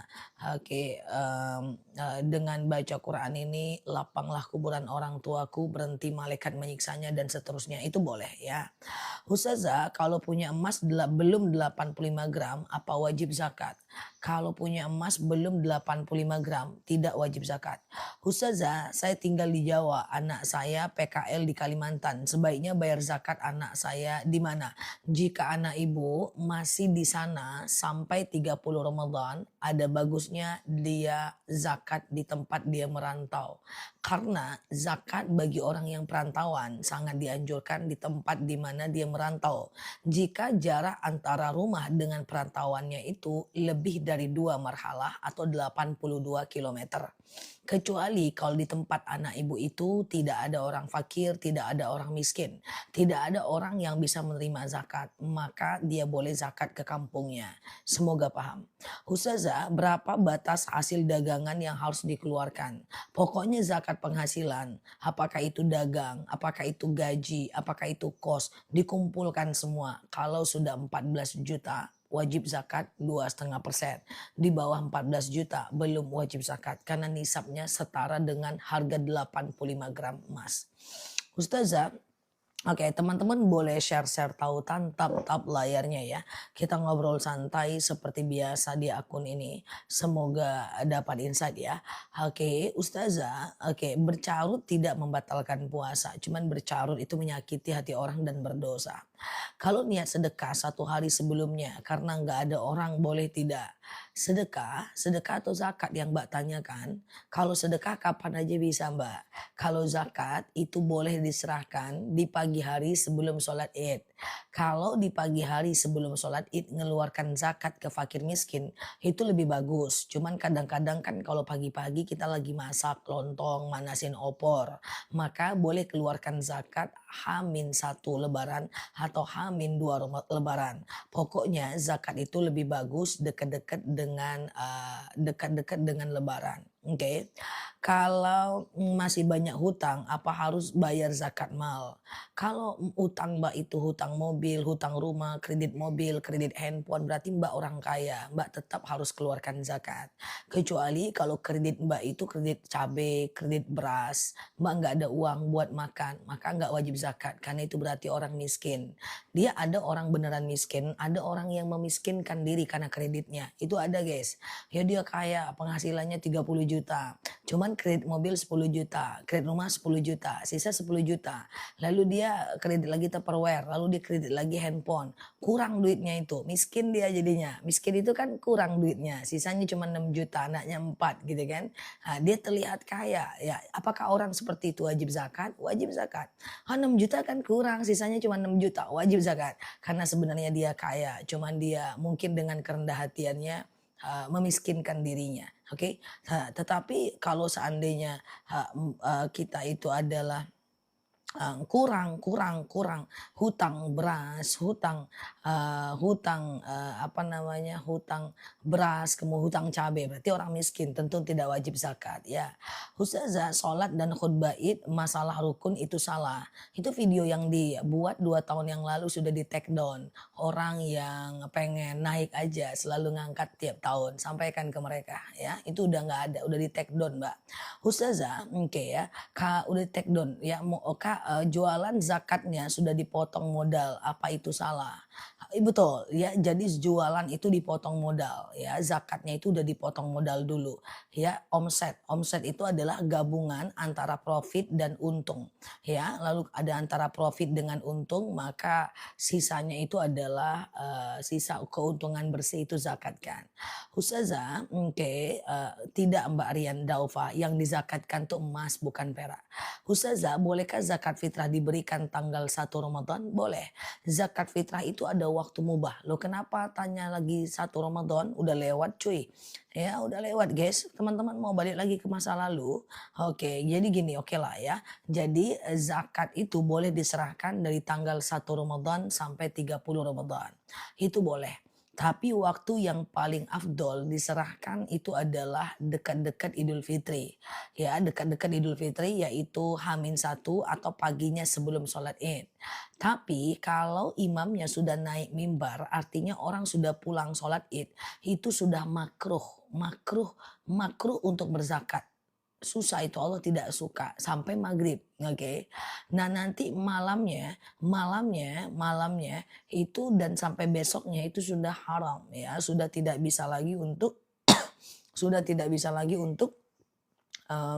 oke, dengan baca Quran ini, lapanglah kuburan orang tuaku, berhenti malaikat menyiksanya dan seterusnya. Itu boleh ya. Ustazah, kalau punya emas belum 85 gram, apa wajib zakat? Kalau punya emas belum 85 gram, tidak wajib zakat. Ustazah, saya tinggal di Jawa, anak saya PKL di Kalimantan. Sebaiknya bayar zakat anak saya di mana? Jika anak ibu masih di sana sampai 30 Ramadan, ada bagusnya dia zakat di tempat dia merantau. Karena zakat bagi orang yang perantauan sangat dianjurkan di tempat di mana dia merantau. Jika jarak antara rumah dengan perantauannya itu lebih dari 2 marhalah atau 82 kilometer. Kecuali kalau di tempat anak ibu itu tidak ada orang fakir, tidak ada orang miskin, tidak ada orang yang bisa menerima zakat, maka dia boleh zakat ke kampungnya. Semoga paham. Ustazah, berapa batas hasil dagangan yang harus dikeluarkan? Pokoknya zakat penghasilan, apakah itu dagang, apakah itu gaji, apakah itu kos, dikumpulkan semua. Kalau sudah 14 juta, wajib zakat 2,5%. Di bawah 14 juta belum wajib zakat karena nisabnya setara dengan harga 85 gram emas. Ustazah, oke, teman-teman boleh share-share tautan tap layarnya ya. Kita ngobrol santai seperti biasa di akun ini. Semoga dapat insight ya. Oke, Ustazah, oke, bercarut tidak membatalkan puasa. Cuman bercarut itu menyakiti hati orang dan berdosa. Kalau niat sedekah 1 hari sebelumnya karena nggak ada orang boleh tidak. Sedekah atau zakat yang Mbak tanyakan. Kalau sedekah kapan aja bisa Mbak. Kalau zakat itu boleh diserahkan di pagi hari sebelum sholat id. Kalau di pagi hari sebelum sholat id ngeluarkan zakat ke fakir miskin itu lebih bagus. Cuman kadang-kadang kan kalau pagi-pagi kita lagi masak lontong, manasin opor. Maka boleh keluarkan zakat H-1 lebaran atau H-2 lebaran. Pokoknya zakat itu lebih bagus dekat-dekat dengan lebaran. Oke. Kalau masih banyak hutang, apa harus bayar zakat mal? Kalau hutang Mbak itu hutang mobil, hutang rumah, kredit mobil, kredit handphone, berarti Mbak orang kaya. Mbak tetap harus keluarkan zakat. Kecuali kalau kredit Mbak itu kredit cabai, kredit beras, Mbak nggak ada uang buat makan, maka nggak wajib zakat karena itu berarti orang miskin. Dia ada orang beneran miskin, ada orang yang memiskinkan diri karena kreditnya. Itu ada guys. Ya dia kaya, penghasilannya 30 juta. Cuman kredit mobil 10 juta, kredit rumah 10 juta, sisa 10 juta. Lalu dia kredit lagi Tupperware, lalu dia kredit lagi handphone. Kurang duitnya itu, miskin dia jadinya. Miskin itu kan kurang duitnya, sisanya cuma 6 juta, anaknya 4 gitu kan. Nah, dia terlihat kaya. Ya, apakah orang seperti itu wajib zakat? Wajib zakat. 6 juta kan kurang, sisanya cuma 6 juta, wajib zakat. Karena sebenarnya dia kaya, cuman dia mungkin dengan kerendah hatiannya memiskinkan dirinya. Oke. Tetapi kalau seandainya kita itu adalah kurang hutang beras, hutang beras, kemudian hutang cabai, berarti orang miskin tentu tidak wajib zakat ya. Ustazah, sholat dan khutbah id masalah rukun itu salah. Itu video yang dibuat 2 tahun yang lalu sudah di take down. Orang yang pengen naik aja selalu ngangkat tiap tahun, sampaikan ke mereka ya. Itu udah nggak ada, udah di take down Mbak. Ustazah, oke ya, udah di take down ya, jualan zakatnya sudah dipotong modal, apa itu salah? Betul ya, jadi jualan itu dipotong modal ya, zakatnya itu udah dipotong modal dulu ya. Omset itu adalah gabungan antara profit dan untung ya, lalu ada antara profit dengan untung, maka sisanya itu adalah, sisa keuntungan bersih itu zakat kan. Ustazah, oke, tidak Mbak Rian Daufa, yang dizakatkan tuh emas bukan perak. Ustazah, bolehkah zakat fitrah diberikan tanggal 1 Ramadan? Boleh. Zakat fitrah itu ada waktu mubah. Loh kenapa tanya lagi 1 Ramadan? Udah lewat cuy. Ya udah lewat guys. Teman-teman mau balik lagi ke masa lalu. Oke, jadi gini oke lah ya. Jadi zakat itu boleh diserahkan dari tanggal 1 Ramadan sampai 30 Ramadan. Itu boleh. Tapi waktu yang paling afdol diserahkan itu adalah dekat-dekat Idul Fitri. Ya, dekat-dekat Idul Fitri yaitu H-1 atau paginya sebelum sholat Id. Tapi kalau imamnya sudah naik mimbar, artinya orang sudah pulang sholat Id, itu sudah makruh, makruh, makruh untuk berzakat. Susah itu, Allah tidak suka sampai maghrib, oke. Nah nanti malamnya, malamnya itu dan sampai besoknya itu sudah haram ya, sudah tidak bisa lagi untuk sudah tidak bisa lagi untuk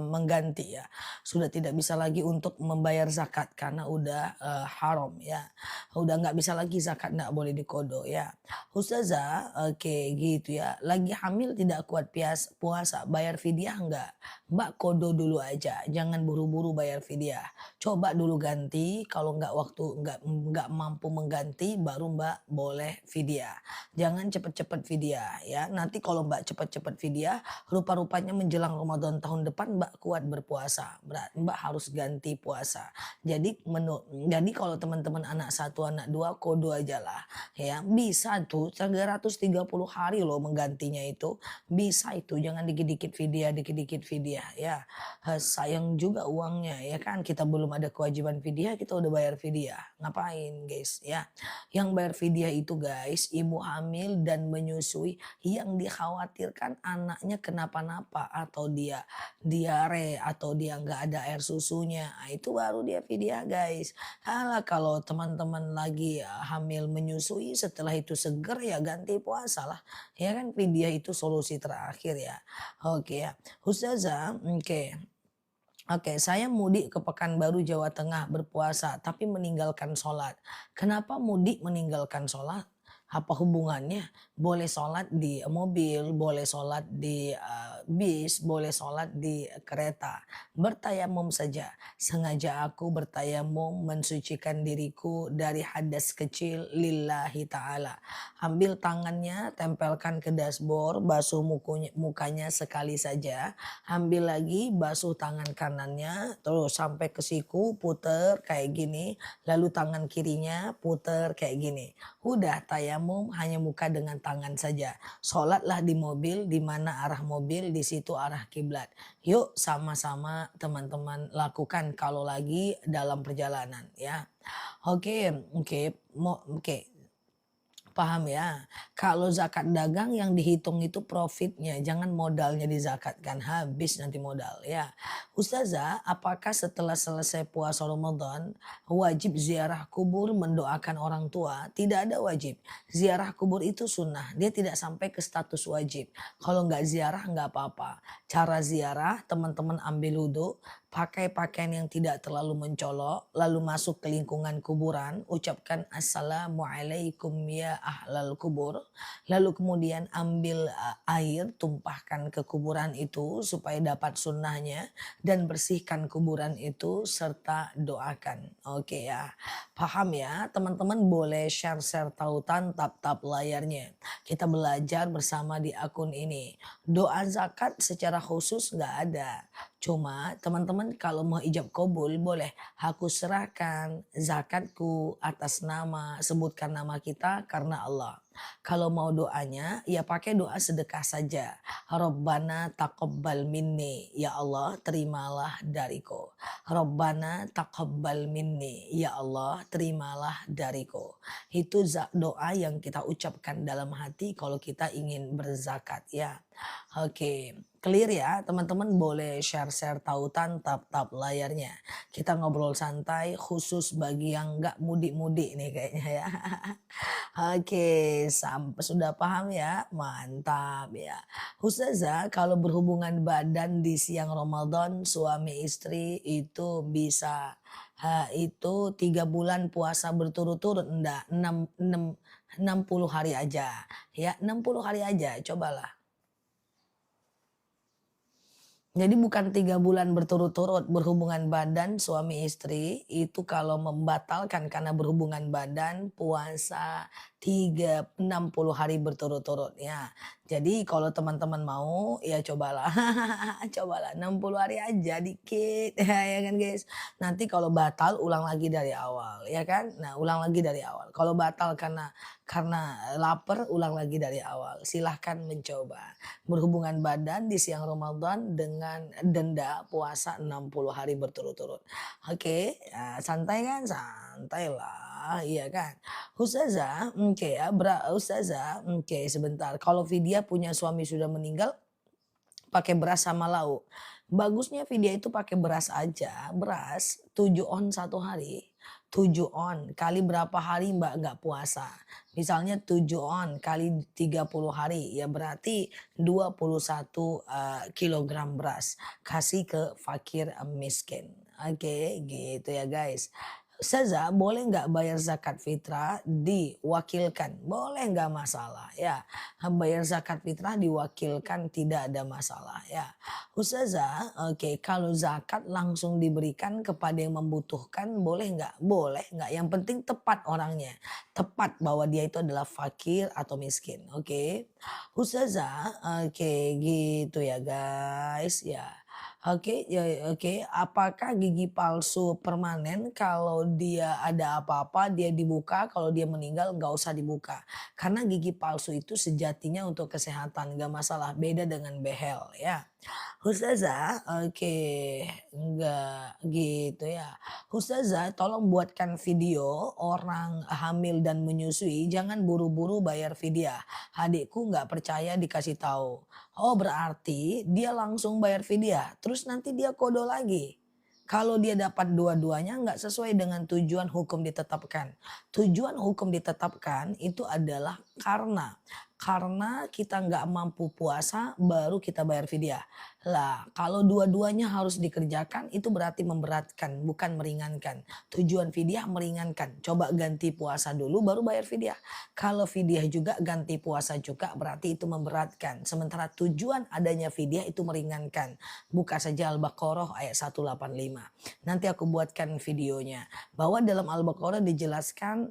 mengganti ya. Sudah tidak bisa lagi untuk membayar zakat karena udah, haram ya. Udah nggak bisa lagi zakat, nggak boleh dikodo ya. Ustazah, oke gitu ya. Lagi hamil tidak kuat puasa, bayar fidyah nggak? Mbak kodo dulu aja, jangan buru-buru bayar fidyah. Coba dulu ganti, kalau nggak mampu mengganti baru Mbak boleh fidyah. Jangan cepet-cepet fidyah ya. Nanti kalau Mbak cepet-cepet fidyah, rupa-rupanya menjelang Ramadan tahun depan Mbak kuat berpuasa, Mbak harus ganti puasa. Jadi kalau teman-teman anak satu, anak dua, kodo aja lah ya. Bisa tuh 330 hari loh menggantinya itu. Bisa itu, jangan dikit-dikit dikit-dikit fidyah ya. Sayang juga uangnya ya kan, kita belum ada kewajiban fidyah kita udah bayar fidyah. Ngapain guys ya. Yang bayar fidyah itu guys, ibu hamil dan menyusui yang dikhawatirkan anaknya kenapa-napa atau dia diare atau dia nggak ada air susunya, itu baru dia fidyah guys. Halah kalau teman-teman lagi hamil menyusui setelah itu seger ya ganti puasa lah. Ya kan fidyah itu solusi terakhir ya. Oke ya. Ustazah, oke. Oke, saya mudik ke Pekanbaru, Jawa Tengah berpuasa tapi meninggalkan sholat. Kenapa mudik meninggalkan sholat? Apa hubungannya? Boleh sholat di mobil, boleh sholat di bis, boleh sholat di kereta. Bertayamum saja. Sengaja aku bertayamum mensucikan diriku dari hadas kecil lillahi ta'ala. Ambil tangannya, tempelkan ke dashboard, basuh mukanya sekali saja. Ambil lagi, basuh tangan kanannya, terus sampai ke siku, puter kayak gini. Lalu tangan kirinya puter kayak gini. Udah tayamum hanya muka dengan tangan saja. Sholatlah di mobil, di mana arah mobil, di situ arah kiblat. Yuk sama-sama teman-teman lakukan kalau lagi dalam perjalanan ya. Oke. Paham ya. Kalau zakat dagang yang dihitung itu profitnya, jangan modalnya dizakatkan, habis nanti modal ya. Ustazah, apakah setelah selesai puasa Ramadan wajib ziarah kubur mendoakan orang tua? Tidak ada wajib. Ziarah kubur itu sunnah, dia tidak sampai ke status wajib. Kalau nggak ziarah nggak apa-apa. Cara ziarah teman-teman ambil wudhu, pakai pakaian yang tidak terlalu mencolok, lalu masuk ke lingkungan kuburan, ucapkan assalamualaikum ya ahlal kubur, lalu kemudian ambil air, tumpahkan ke kuburan itu supaya dapat sunnahnya dan bersihkan kuburan itu serta doakan. Oke ya, paham ya teman-teman, boleh share-share tautan tap-tap layarnya. Kita belajar bersama di akun ini. Doa zakat secara khusus nggak ada. Cuma teman-teman kalau mau ijab kabul boleh aku serahkan zakatku atas nama, sebutkan nama kita karena Allah. Kalau mau doanya, ya pakai doa sedekah saja. Rabbana taqabbal minni, ya Allah terimalah dariku. Rabbana taqabbal minni, ya Allah terimalah dariku. Itu doa yang kita ucapkan dalam hati kalau kita ingin berzakat ya. Oke, clear ya teman-teman, boleh share-share tautan tap-tap layarnya. Kita ngobrol santai khusus bagi yang nggak mudik-mudik nih kayaknya ya. Oke, sudah paham ya? Mantap ya. Ustazah, kalau berhubungan badan di siang Ramadan suami istri itu bisa itu 3 bulan puasa berturut-turut enggak? 60 hari aja. Ya, 60 hari aja, cobalah. Jadi bukan 3 bulan berturut-turut berhubungan badan suami istri itu kalau membatalkan karena berhubungan badan puasa 60 hari berturut-turut ya. Jadi kalau teman-teman mau ya cobalah cobalah 60 hari aja dikit ya kan guys. Nanti kalau batal ulang lagi dari awal ya kan. Nah ulang lagi dari awal. Kalau batal karena lapar ulang lagi dari awal. Silahkan mencoba berhubungan badan di siang Ramadan dengan denda puasa 60 hari berturut-turut. Oke, ya, santai kan? Santai lah, iya kan? Ustazah, oke ya, Ustazah, oke sebentar. Kalau Vidya punya suami sudah meninggal, pakai beras sama lauk. Bagusnya Vidya itu pakai beras aja, beras 7 on 1 hari. 7 on kali berapa hari Mbak nggak puasa. Misalnya 7 on kali 30 hari ya berarti 21 kilogram beras. Kasih ke fakir miskin. Oke gitu ya guys. Ustazah boleh nggak bayar zakat fitrah diwakilkan? Boleh nggak masalah ya. Bayar zakat fitrah diwakilkan tidak ada masalah ya. Ustazah, oke kalau zakat langsung diberikan kepada yang membutuhkan boleh nggak? Boleh nggak? Yang penting tepat orangnya. Tepat bahwa dia itu adalah fakir atau miskin. Oke. Ustazah, oke gitu ya guys ya. Oke, ya, oke. Apakah gigi palsu permanen kalau dia ada apa-apa dia dibuka, kalau dia meninggal nggak usah dibuka. Karena gigi palsu itu sejatinya untuk kesehatan, nggak masalah. Beda dengan behel ya. Ustazah, oke, enggak gitu ya. Ustazah, tolong buatkan video orang hamil dan menyusui, jangan buru-buru bayar vidya. Adikku nggak percaya dikasih tahu. Oh berarti dia langsung bayar vidya, terus nanti dia kodo lagi. Kalau dia dapat dua-duanya nggak sesuai dengan tujuan hukum ditetapkan. Tujuan hukum ditetapkan itu adalah karena kita nggak mampu puasa baru kita bayar vidya. Lah kalau dua-duanya harus dikerjakan itu berarti memberatkan bukan meringankan. Tujuan vidya meringankan. Coba ganti puasa dulu baru bayar vidya. Kalau vidya juga ganti puasa juga berarti itu memberatkan. Sementara tujuan adanya vidya itu meringankan. Buka saja Al-Baqarah ayat 185. Nanti aku buatkan videonya. Bahwa dalam Al-Baqarah dijelaskan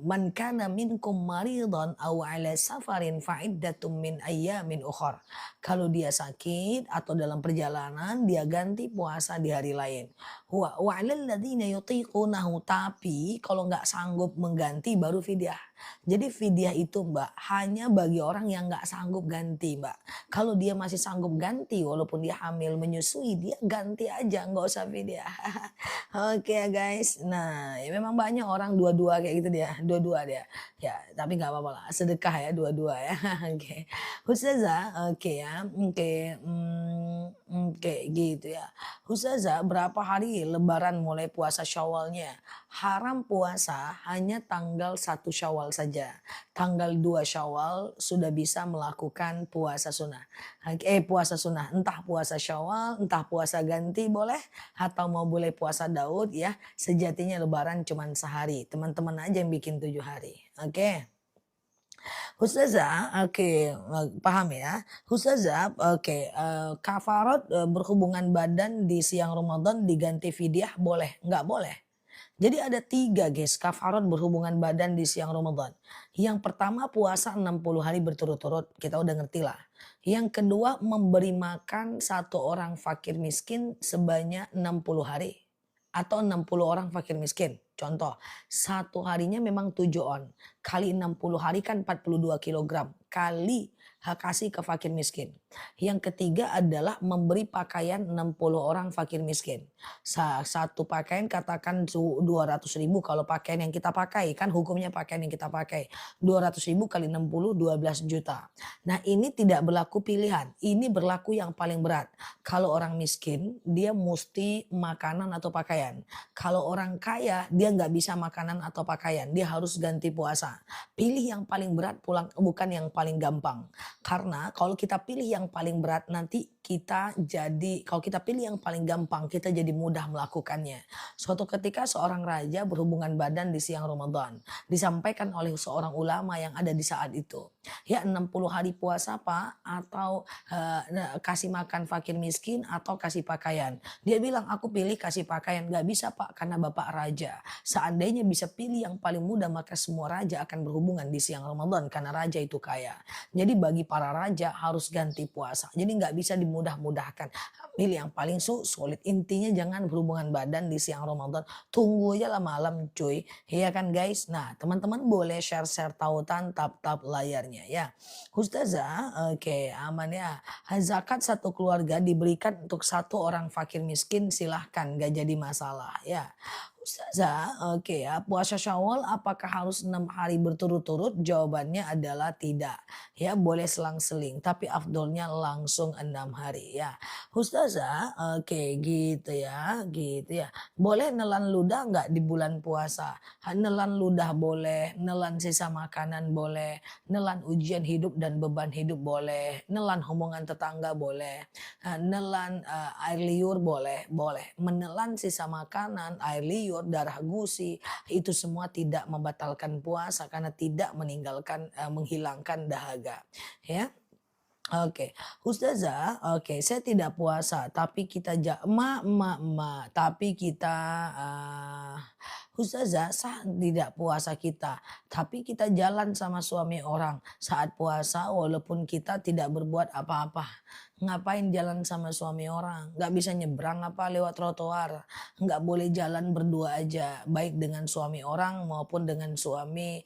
man kana minkum maridan aw ala safarin fa'iddatum min ayyamin ukhar. Kalau dia sakit atau dalam perjalanan dia ganti puasa di hari lain. Wa 'alal ladzina yutiqunahu, tapi kalau nggak sanggup mengganti baru fidyah. Jadi fidyah itu Mbak hanya bagi orang yang nggak sanggup ganti Mbak. Kalau dia masih sanggup ganti walaupun dia hamil menyusui dia ganti aja nggak usah fidyah. Oke ya guys. Nah ya memang banyak orang dua-dua kayak gitu dia. Dua-dua dia. Ya tapi nggak apa-apa lah. Sedekah ya dua-dua ya. Oke. Ustazah oke ya. Oke. Oke gitu ya. Ustazah berapa hari lebaran mulai puasa Syawalnya? Haram puasa hanya tanggal 1 Syawal saja. Tanggal 2 Syawal sudah bisa melakukan puasa sunnah. Puasa sunnah. Entah puasa Syawal, entah puasa ganti boleh. Atau mau boleh puasa Daud ya. Sejatinya lebaran cuma sehari. Teman-teman aja yang bikin 7 hari. Oke. Ustazah, oke, paham ya. Ustazah, oke, kafarat berhubungan badan di siang Ramadan diganti fidyah boleh? Nggak boleh. Jadi ada 3 guys kafarat berhubungan badan di siang Ramadan. Yang pertama puasa 60 hari berturut-turut, kita udah ngerti lah. Yang kedua memberi makan 1 orang fakir miskin sebanyak 60 hari. atau 60 orang fakir miskin. Contoh, satu harinya memang 7 on, kali 60 hari kan 42 kilogram, kali kasih ke fakir miskin. Yang ketiga adalah memberi pakaian 60 orang fakir miskin. Satu pakaian katakan 200.000 kalau pakaian yang kita pakai, kan hukumnya pakaian yang kita pakai. 200.000 kali 60, 12 juta. Nah ini tidak berlaku pilihan, ini berlaku yang paling berat. Kalau orang miskin, dia mesti makanan atau pakaian. Kalau orang kaya, dia nggak bisa makanan atau pakaian, dia harus ganti puasa. Pilih yang paling berat bukan yang paling gampang. Karena kalau kita pilih yang paling berat nanti kalau kita pilih yang paling gampang kita jadi mudah melakukannya. Suatu ketika seorang raja berhubungan badan di siang Ramadan. Disampaikan oleh seorang ulama yang ada di saat itu. Ya 60 hari puasa Pak atau kasih makan fakir miskin atau kasih pakaian. Dia bilang aku pilih kasih pakaian. Gak bisa Pak karena Bapak raja. Seandainya bisa pilih yang paling mudah maka semua raja akan berhubungan di siang Ramadan karena raja itu kaya. Jadi bagi para raja harus ganti puasa. Jadi nggak bisa dimudah-mudahkan. Pilih yang paling sulit. Intinya jangan berhubungan badan di siang Ramadan. Tunggu aja lah malam cuy. Iya kan guys. Nah teman-teman boleh share-share tautan tap-tap layarnya ya. Ustazah oke aman ya. Zakat satu keluarga diberikan untuk satu orang fakir miskin silahkan gak jadi masalah ya. Ustazah, oke ya, puasa Syawal apakah harus 6 hari berturut-turut? Jawabannya adalah tidak. Ya, boleh selang-seling, tapi afdolnya langsung 6 hari ya. Ustazah, oke gitu ya. Boleh nelan ludah nggak di bulan puasa? Nelan ludah boleh, nelan sisa makanan boleh, nelan ujian hidup dan beban hidup boleh, nelan hubungan tetangga boleh, nelan air liur boleh. Menelan sisa makanan, air liur, darah gusi, itu semua tidak membatalkan puasa karena tidak menghilangkan dahaga. Ya. Oke, Ustazah, oke, saya tidak puasa, tapi kita tapi kita Ustazah sah tidak puasa kita, tapi kita jalan sama suami orang saat puasa walaupun kita tidak berbuat apa-apa. Ngapain jalan sama suami orang? Nggak bisa nyebrang apa lewat trotoar? Nggak boleh jalan berdua aja, baik dengan suami orang maupun dengan suami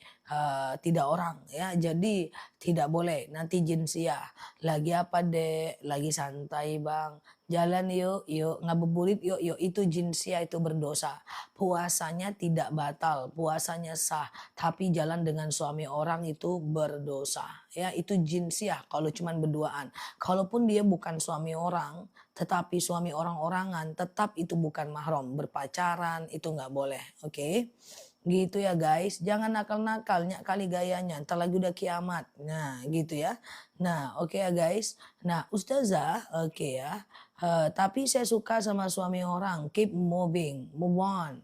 tidak orang ya. Jadi tidak boleh nanti jinsiah. Lagi apa dek? Lagi santai bang. Jalan yuk, ngabuburit yuk, itu jinsia itu berdosa. Puasanya tidak batal, puasanya sah, tapi jalan dengan suami orang itu berdosa. Ya, itu jinsia kalau cuman berduaan. Kalaupun dia bukan suami orang, tetapi suami orang-orangan, tetap itu bukan mahram. Berpacaran itu nggak boleh, oke? Gitu ya guys, jangan nakal-nakal, nyak kali gayanya, ntar lagi udah kiamat. Nah gitu ya. Nah oke ya guys. Nah Ustazah oke ya. Tapi saya suka sama suami orang, keep moving, move on.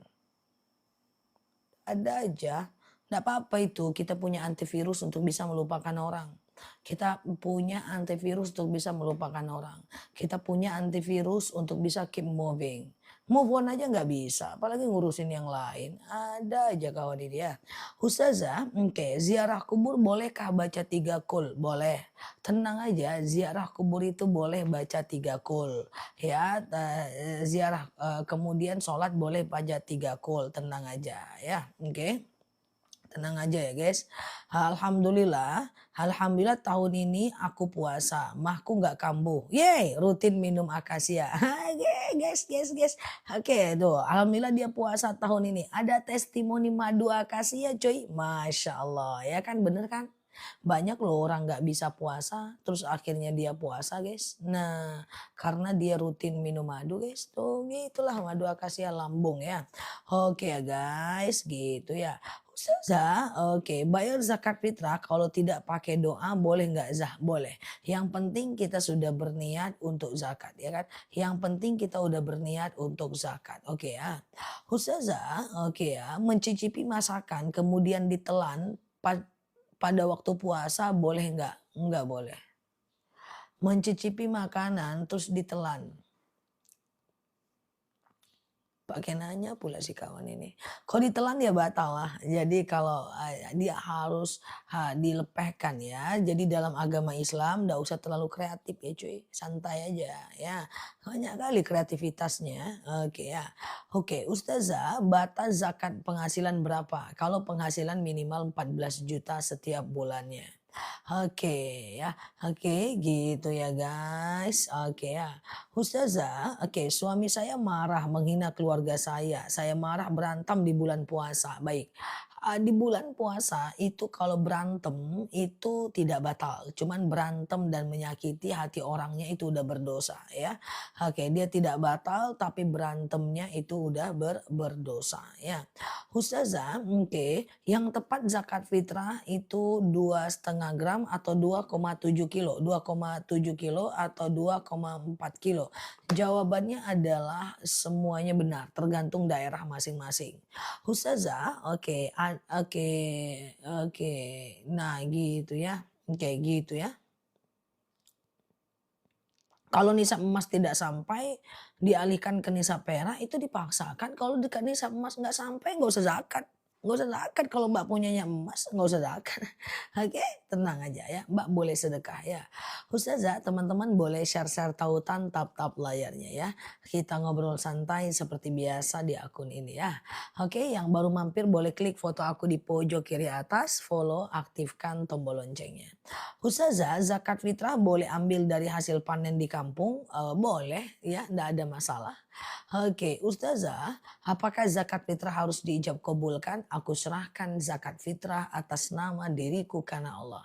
Ada aja, nggak apa-apa itu kita punya antivirus untuk bisa melupakan orang. Kita punya antivirus untuk bisa melupakan orang. Kita punya antivirus untuk bisa keep moving. Move on aja nggak bisa, apalagi ngurusin yang lain. Ada aja kawan ini ya. Ustazah, oke, ziarah kubur bolehkah baca 3 kul? Boleh. Tenang aja, ziarah kubur itu boleh baca 3 kul. Ya, ziarah kemudian sholat boleh baca 3 kul. Tenang aja ya, oke. Tenang aja ya guys. Alhamdulillah tahun ini aku puasa, mahku nggak kambuh. Yeay, rutin minum akasia. Guys. Oke, tuh. Alhamdulillah dia puasa tahun ini. Ada testimoni madu akasia, coy. Masya Allah, ya kan bener kan? Banyak loh orang nggak bisa puasa, terus akhirnya dia puasa guys. Nah, karena dia rutin minum madu guys. Tuh gitulah madu akasia lambung ya. Oke ya guys, gitu ya. Ustazah, oke, bayar zakat fitrah kalau tidak pakai doa boleh nggak Zah? Boleh. Yang penting kita sudah berniat untuk zakat ya kan. Yang penting kita udah berniat untuk zakat. Oke ya. Ustazah, oke ya, mencicipi masakan kemudian ditelan pada waktu puasa boleh nggak? Nggak boleh. Mencicipi makanan terus ditelan Pakai nanya pula si kawan ini. Kalau ditelan ya batal lah. Jadi kalau, dia harus, dilepehkan ya. Jadi dalam agama Islam ndak usah terlalu kreatif ya cuy, santai aja ya. Banyak kali kreativitasnya, oke ya. Oke, Ustazah, batas zakat penghasilan berapa? Kalau penghasilan minimal 14 juta setiap bulannya. Oke ya, oke gitu ya guys, oke ya. Ustazah, oke suami saya marah menghina keluarga saya marah berantem di bulan puasa. Baik, di bulan puasa itu kalau berantem itu tidak batal, cuman berantem dan menyakiti hati orangnya itu udah berdosa ya. Oke, dia tidak batal tapi berantemnya itu udah berdosa ya. Ustazah, oke, yang tepat zakat fitrah itu 2,5 gram atau 2,7 kilo, 2,7 kilo atau 2,4 kilo. Jawabannya adalah semuanya benar, tergantung daerah masing-masing. Ustazah, oke, oke, oke. Nah, gitu ya. Oke, gitu ya. Kalau nisab emas tidak sampai, dialihkan ke nisab perak itu dipaksakan, kalau dekat nisab emas nggak sampai nggak usah zakat. Nggak usah zakat kalau Mbak punyanya emas, nggak usah zakat. Oke, tenang aja ya, Mbak boleh sedekah ya. Ustazah, teman-teman boleh share-share tautan tap-tap layarnya ya. Kita ngobrol santai seperti biasa di akun ini ya. Oke, yang baru mampir boleh klik foto aku di pojok kiri atas, follow, aktifkan tombol loncengnya. Ustazah, zakat fitrah boleh ambil dari hasil panen di kampung? Boleh ya, ndak ada masalah. Oke, Ustazah, apakah zakat fitrah harus diijab kabulkan? Aku serahkan zakat fitrah atas nama diriku karena Allah.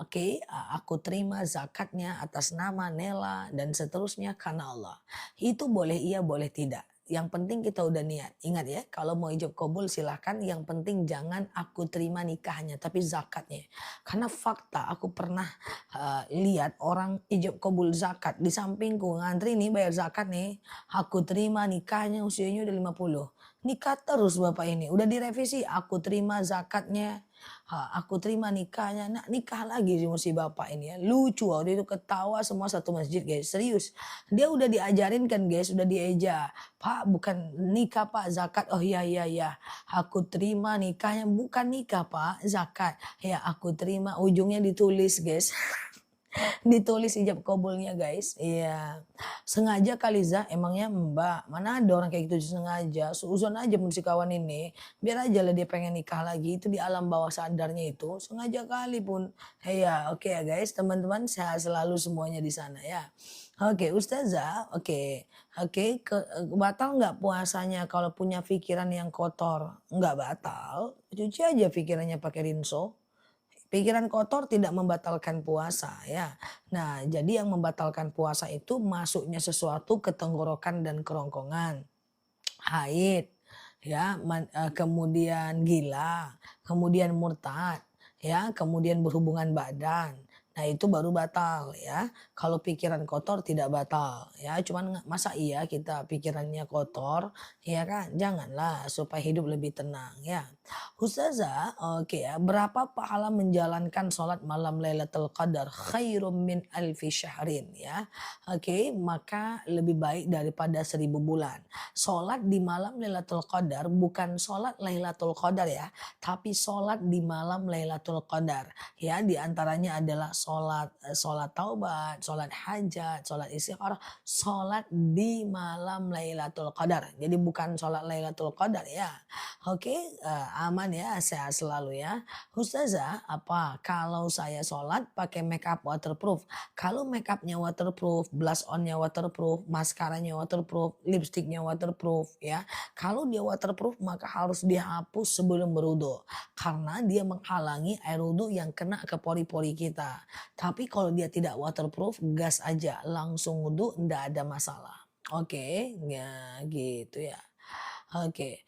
Oke, aku terima zakatnya atas nama Nela dan seterusnya karena Allah. Itu boleh iya, boleh tidak. Yang penting kita udah niat. Ingat ya, kalau mau ijab kabul silahkan. Yang penting jangan aku terima nikahnya, tapi zakatnya. Karena fakta aku pernah lihat orang ijab kabul zakat di sampingku ngantri nih bayar zakat nih. Aku terima nikahnya usianya udah 50. Nikah terus bapak ini. Udah direvisi. Aku terima zakatnya. Aku terima nikahnya. Nah nikah lagi si bapak ini ya. Lucu. Waktu itu ketawa semua satu masjid guys. Serius. Dia udah diajarin kan guys. Udah dieja. Pak bukan nikah pak zakat. Oh iya iya iya. Aku terima nikahnya. Bukan nikah pak zakat. Ya aku terima. Ujungnya ditulis guys. Ditulis ijab kabulnya guys. Iya. Sengaja kali Zah, emangnya Mbak, mana ada orang kayak gitu sengaja. Suuzon aja si kawan ini. Biar aja lah dia pengen nikah lagi. Itu di alam bawah sadarnya itu. Sengaja kali pun. Iya, oke ya guys. Teman-teman sehat selalu semuanya di sana ya. Oke, Ustazah, oke. Oke, batal nggak puasanya kalau punya pikiran yang kotor? Nggak batal. Cuci aja pikirannya pakai rinso. Pikiran kotor tidak membatalkan puasa ya. Nah, jadi yang membatalkan puasa itu masuknya sesuatu ke tenggorokan dan kerongkongan. Haid, ya, kemudian gila, kemudian murtad, ya, kemudian berhubungan badan. Nah, itu baru batal ya. Kalau pikiran kotor tidak batal ya. Cuman masa iya kita pikirannya kotor, ya kan? Janganlah supaya hidup lebih tenang ya. Ustazah, oke ya, berapa pahala menjalankan sholat malam Lailatul Qadar khairum min alfi syahrin ya. Oke, maka lebih baik daripada 1.000 bulan. Sholat di malam Lailatul Qadar bukan sholat Lailatul Qadar ya, tapi sholat di malam Lailatul Qadar. Ya, di antaranya adalah sholat taubat, sholat hajat, sholat istikharah, sholat di malam Lailatul Qadar. Jadi bukan sholat Lailatul Qadar ya. Oke, aman ya, sehat selalu ya. Ustazah, apa kalau saya sholat pakai makeup waterproof? Kalau makeupnya waterproof, blush onnya waterproof, maskaranya waterproof, lipstiknya waterproof ya. Kalau dia waterproof maka harus dihapus sebelum berwudu. Karena dia menghalangi air wudu yang kena ke pori-pori kita. Tapi kalau dia tidak waterproof, gas aja langsung wudu, ndak ada masalah. Oke, ya gitu ya. Oke,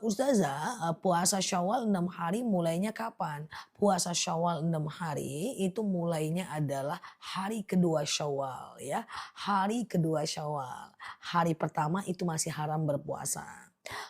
Ustazah, puasa Syawal 6 hari mulainya kapan? Puasa Syawal 6 hari itu mulainya adalah hari kedua Syawal ya. Hari kedua Syawal. Hari pertama itu masih haram berpuasa.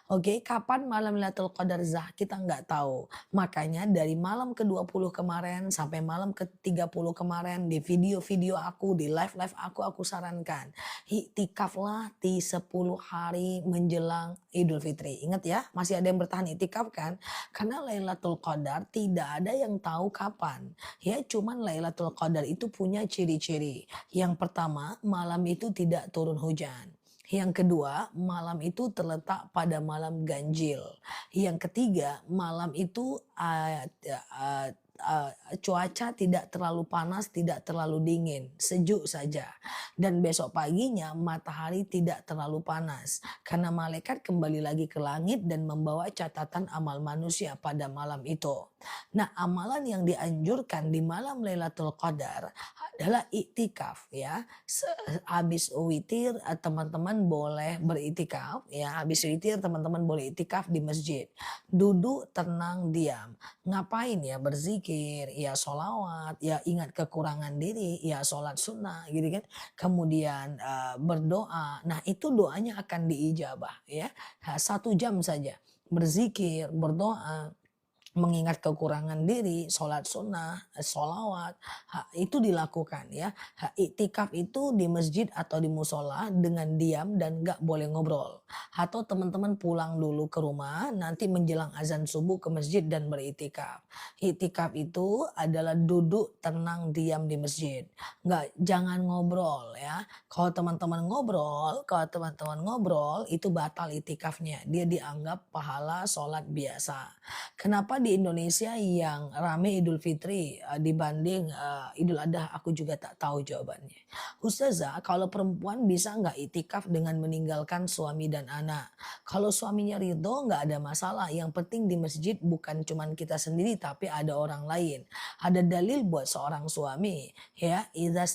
Oke, kapan malam Lailatul Qadar kita nggak tahu. Makanya dari malam ke-20 kemarin sampai malam ke-30 kemarin di video-video aku, di live-live aku sarankan. Iktikaflah di 10 hari menjelang Idul Fitri. Ingat ya, masih ada yang bertahan iktikaf kan? Karena Lailatul Qadar tidak ada yang tahu kapan. Ya, cuman Lailatul Qadar itu punya ciri-ciri. Yang pertama, malam itu tidak turun hujan. Yang kedua, malam itu terletak pada malam ganjil. Yang ketiga, malam itu cuaca tidak terlalu panas, tidak terlalu dingin, sejuk saja. Dan besok paginya matahari tidak terlalu panas. Karena malaikat kembali lagi ke langit dan membawa catatan amal manusia pada malam itu. Nah, amalan yang dianjurkan di malam Lailatul Qadar adalah iktikaf ya. Habis witir teman-teman boleh beriktikaf ya. Habis witir teman-teman boleh iktikaf di masjid. Duduk tenang diam. Ngapain ya? Berzikir, ya sholawat, ya ingat kekurangan diri, ya sholat sunnah gitu kan. Kemudian berdoa. Nah, itu doanya akan diijabah ya. 1 jam saja berzikir, berdoa, mengingat kekurangan diri, sholat sunnah, sholawat, itu dilakukan ya. Iktikaf itu di masjid atau di musola dengan diam dan gak boleh ngobrol. Atau teman-teman pulang dulu ke rumah, nanti menjelang azan subuh ke masjid dan beriktikaf. Iktikaf itu adalah duduk tenang diam di masjid. Jangan ngobrol ya. Kalau teman-teman ngobrol itu batal iktikafnya. Dia dianggap pahala sholat biasa. Kenapa di Indonesia yang rame Idul Fitri dibanding Idul Adha? Aku juga tak tahu jawabannya. Ustazah, kalau perempuan bisa nggak itikaf dengan meninggalkan suami dan anak? Kalau suaminya ridho nggak ada masalah. Yang penting di masjid bukan cuman kita sendiri tapi ada orang lain. Ada dalil buat seorang suami ya. Idza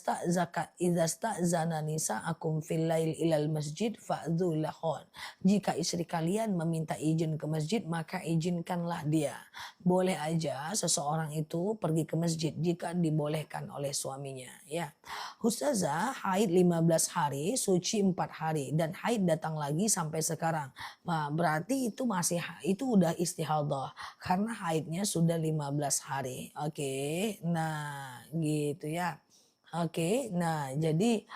zana nisa akum fil lail ilal masjid fa'dzu lahun. Jika istri kalian meminta izin ke masjid maka izinkanlah dia. Boleh aja seseorang itu pergi ke masjid jika dibolehkan oleh suaminya ya. Ustazah, haid 15 hari, suci 4 hari dan haid datang lagi sampai sekarang. Nah, berarti itu udah istihadah karena haidnya sudah 15 hari. Oke. Nah, gitu ya. Oke, nah jadi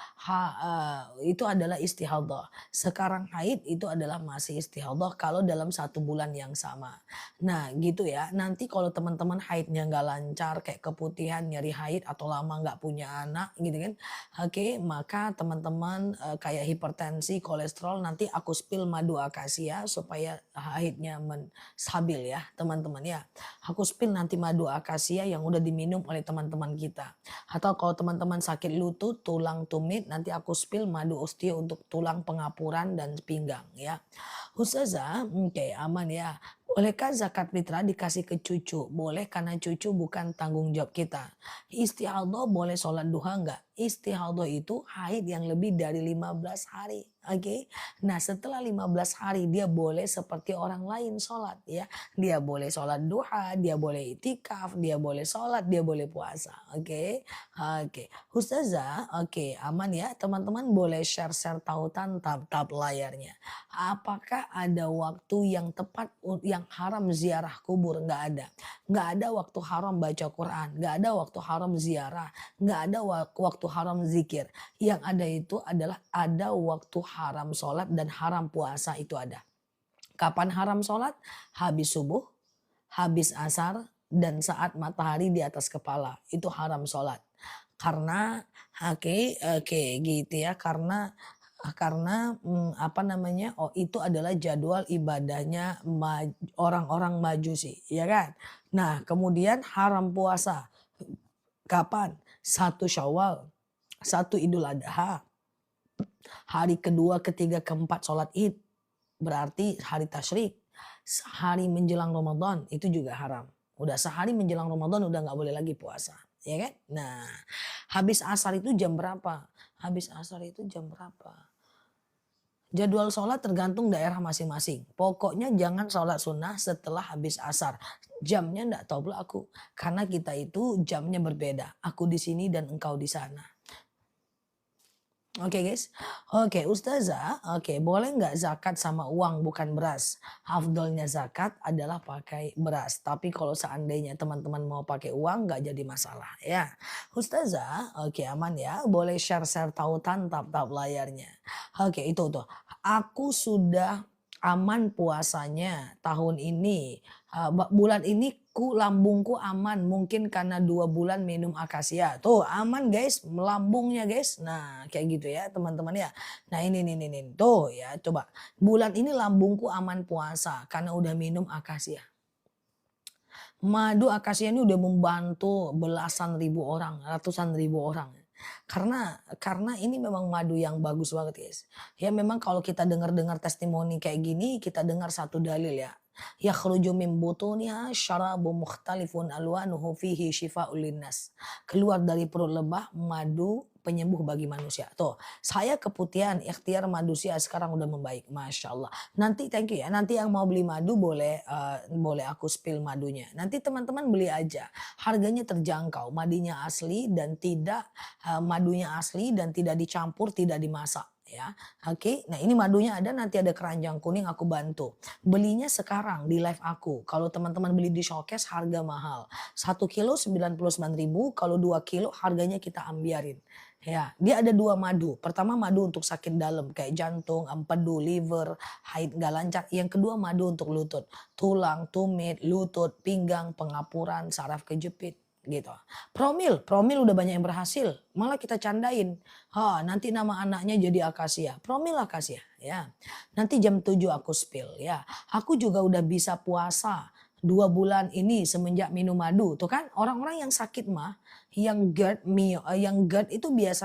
itu adalah istihadah. Sekarang haid itu adalah masih istihadah kalau dalam 1 bulan yang sama. Nah gitu ya, nanti kalau teman-teman haidnya nggak lancar kayak keputihan, nyari haid atau lama nggak punya anak gitu kan. Oke, maka teman-teman kayak hipertensi, kolesterol nanti aku spill madu akasia supaya haidnya stabil ya teman-teman ya. Aku spill nanti madu akasia yang udah diminum oleh teman-teman kita. Atau kalau teman-teman sakit lutut, tulang tumit, nanti aku spill madu osteo untuk tulang pengapuran dan pinggang ya. Ustazah, oke aman ya. Bolehkah zakat fitrah dikasih ke cucu? Boleh karena cucu bukan tanggung jawab kita. Istihadah boleh sholat duha enggak? Istihadah itu haid yang lebih dari 15 hari. Oke. Nah setelah 15 hari dia boleh seperti orang lain sholat ya. Dia boleh sholat duha, dia boleh itikaf, dia boleh sholat, dia boleh puasa. Oke. Oke. Ustazah, oke aman ya. Teman-teman boleh share-share tautan tab layarnya. Apakah ada waktu yang tepat yang haram ziarah kubur? Nggak ada. Nggak ada waktu haram baca Quran. Nggak ada waktu haram ziarah. Nggak ada waktu haram zikir. Yang ada itu adalah ada waktu haram sholat dan haram puasa itu ada. Kapan haram sholat? Habis subuh, habis asar, dan saat matahari di atas kepala. Itu haram sholat. Karena oke gitu ya. Karena itu adalah jadwal ibadahnya orang-orang Majusi ya kan. Nah kemudian haram puasa kapan? 1 Syawal, 1 Idul Adha, hari kedua, ketiga, keempat sholat id, berarti hari tasyrik, hari menjelang Ramadan itu juga haram. Udah sehari menjelang Ramadan udah nggak boleh lagi puasa, ya kan? Nah, habis asar itu jam berapa? Habis asar itu jam berapa? Jadwal sholat tergantung daerah masing-masing. Pokoknya jangan sholat sunnah setelah habis asar. Jamnya enggak tahu pula aku. Karena kita itu jamnya berbeda. Aku di sini dan engkau di sana. Oke guys, oke Ustazah, oke boleh nggak zakat sama uang bukan beras? Afdolnya zakat adalah pakai beras, tapi kalau seandainya teman-teman mau pakai uang nggak jadi masalah ya. Ustazah, oke aman ya, boleh share-share tautan tap-tap layarnya. Oke itu tuh, aku sudah aman puasanya tahun ini, bulan ini lambungku aman mungkin karena 2 bulan minum akasia. Tuh aman guys, lambungnya guys. Nah kayak gitu ya teman-teman ya. Nah ini, tuh ya coba. Bulan ini lambungku aman puasa karena udah minum akasia. Madu akasia ini udah membantu belasan ribu orang, ratusan ribu orang. Karena ini memang madu yang bagus banget guys. Ya memang kalau kita dengar-dengar testimoni kayak gini, kita dengar satu dalil ya. Yakhruju min butuniha syarabun mukhtalifun alwanuhu fihi syifa'ul linnas. Keluar dari perut lebah madu penyembuh bagi manusia. Tuh, saya keputihan ikhtiar manusia sekarang udah membaik. Masya Allah. Nanti thank you ya. Nanti yang mau beli madu boleh aku spill madunya. Nanti teman-teman beli aja. Harganya terjangkau. Madunya asli dan tidak dicampur, tidak dimasak ya. Oke. Nah, ini madunya ada nanti ada keranjang kuning aku bantu. Belinya sekarang di live aku. Kalau teman-teman beli di showcase harga mahal. 1 kilo 99.000, kalau 2 kilo harganya kita ambiarin. Ya, dia ada 2 madu. Pertama madu untuk sakit dalam kayak jantung, empedu, liver, haid nggak lancar. Yang kedua madu untuk lutut, tulang, tumit, lutut, pinggang, pengapuran, saraf kejepit gitu. Promil udah banyak yang berhasil. Malah kita candain. Nanti nama anaknya jadi akasia. Promil akasia ya. Nanti jam 7 aku spill ya. Aku juga udah bisa puasa 2 bulan ini semenjak minum madu. Tuh kan orang-orang yang sakit mah yang GERD itu biasa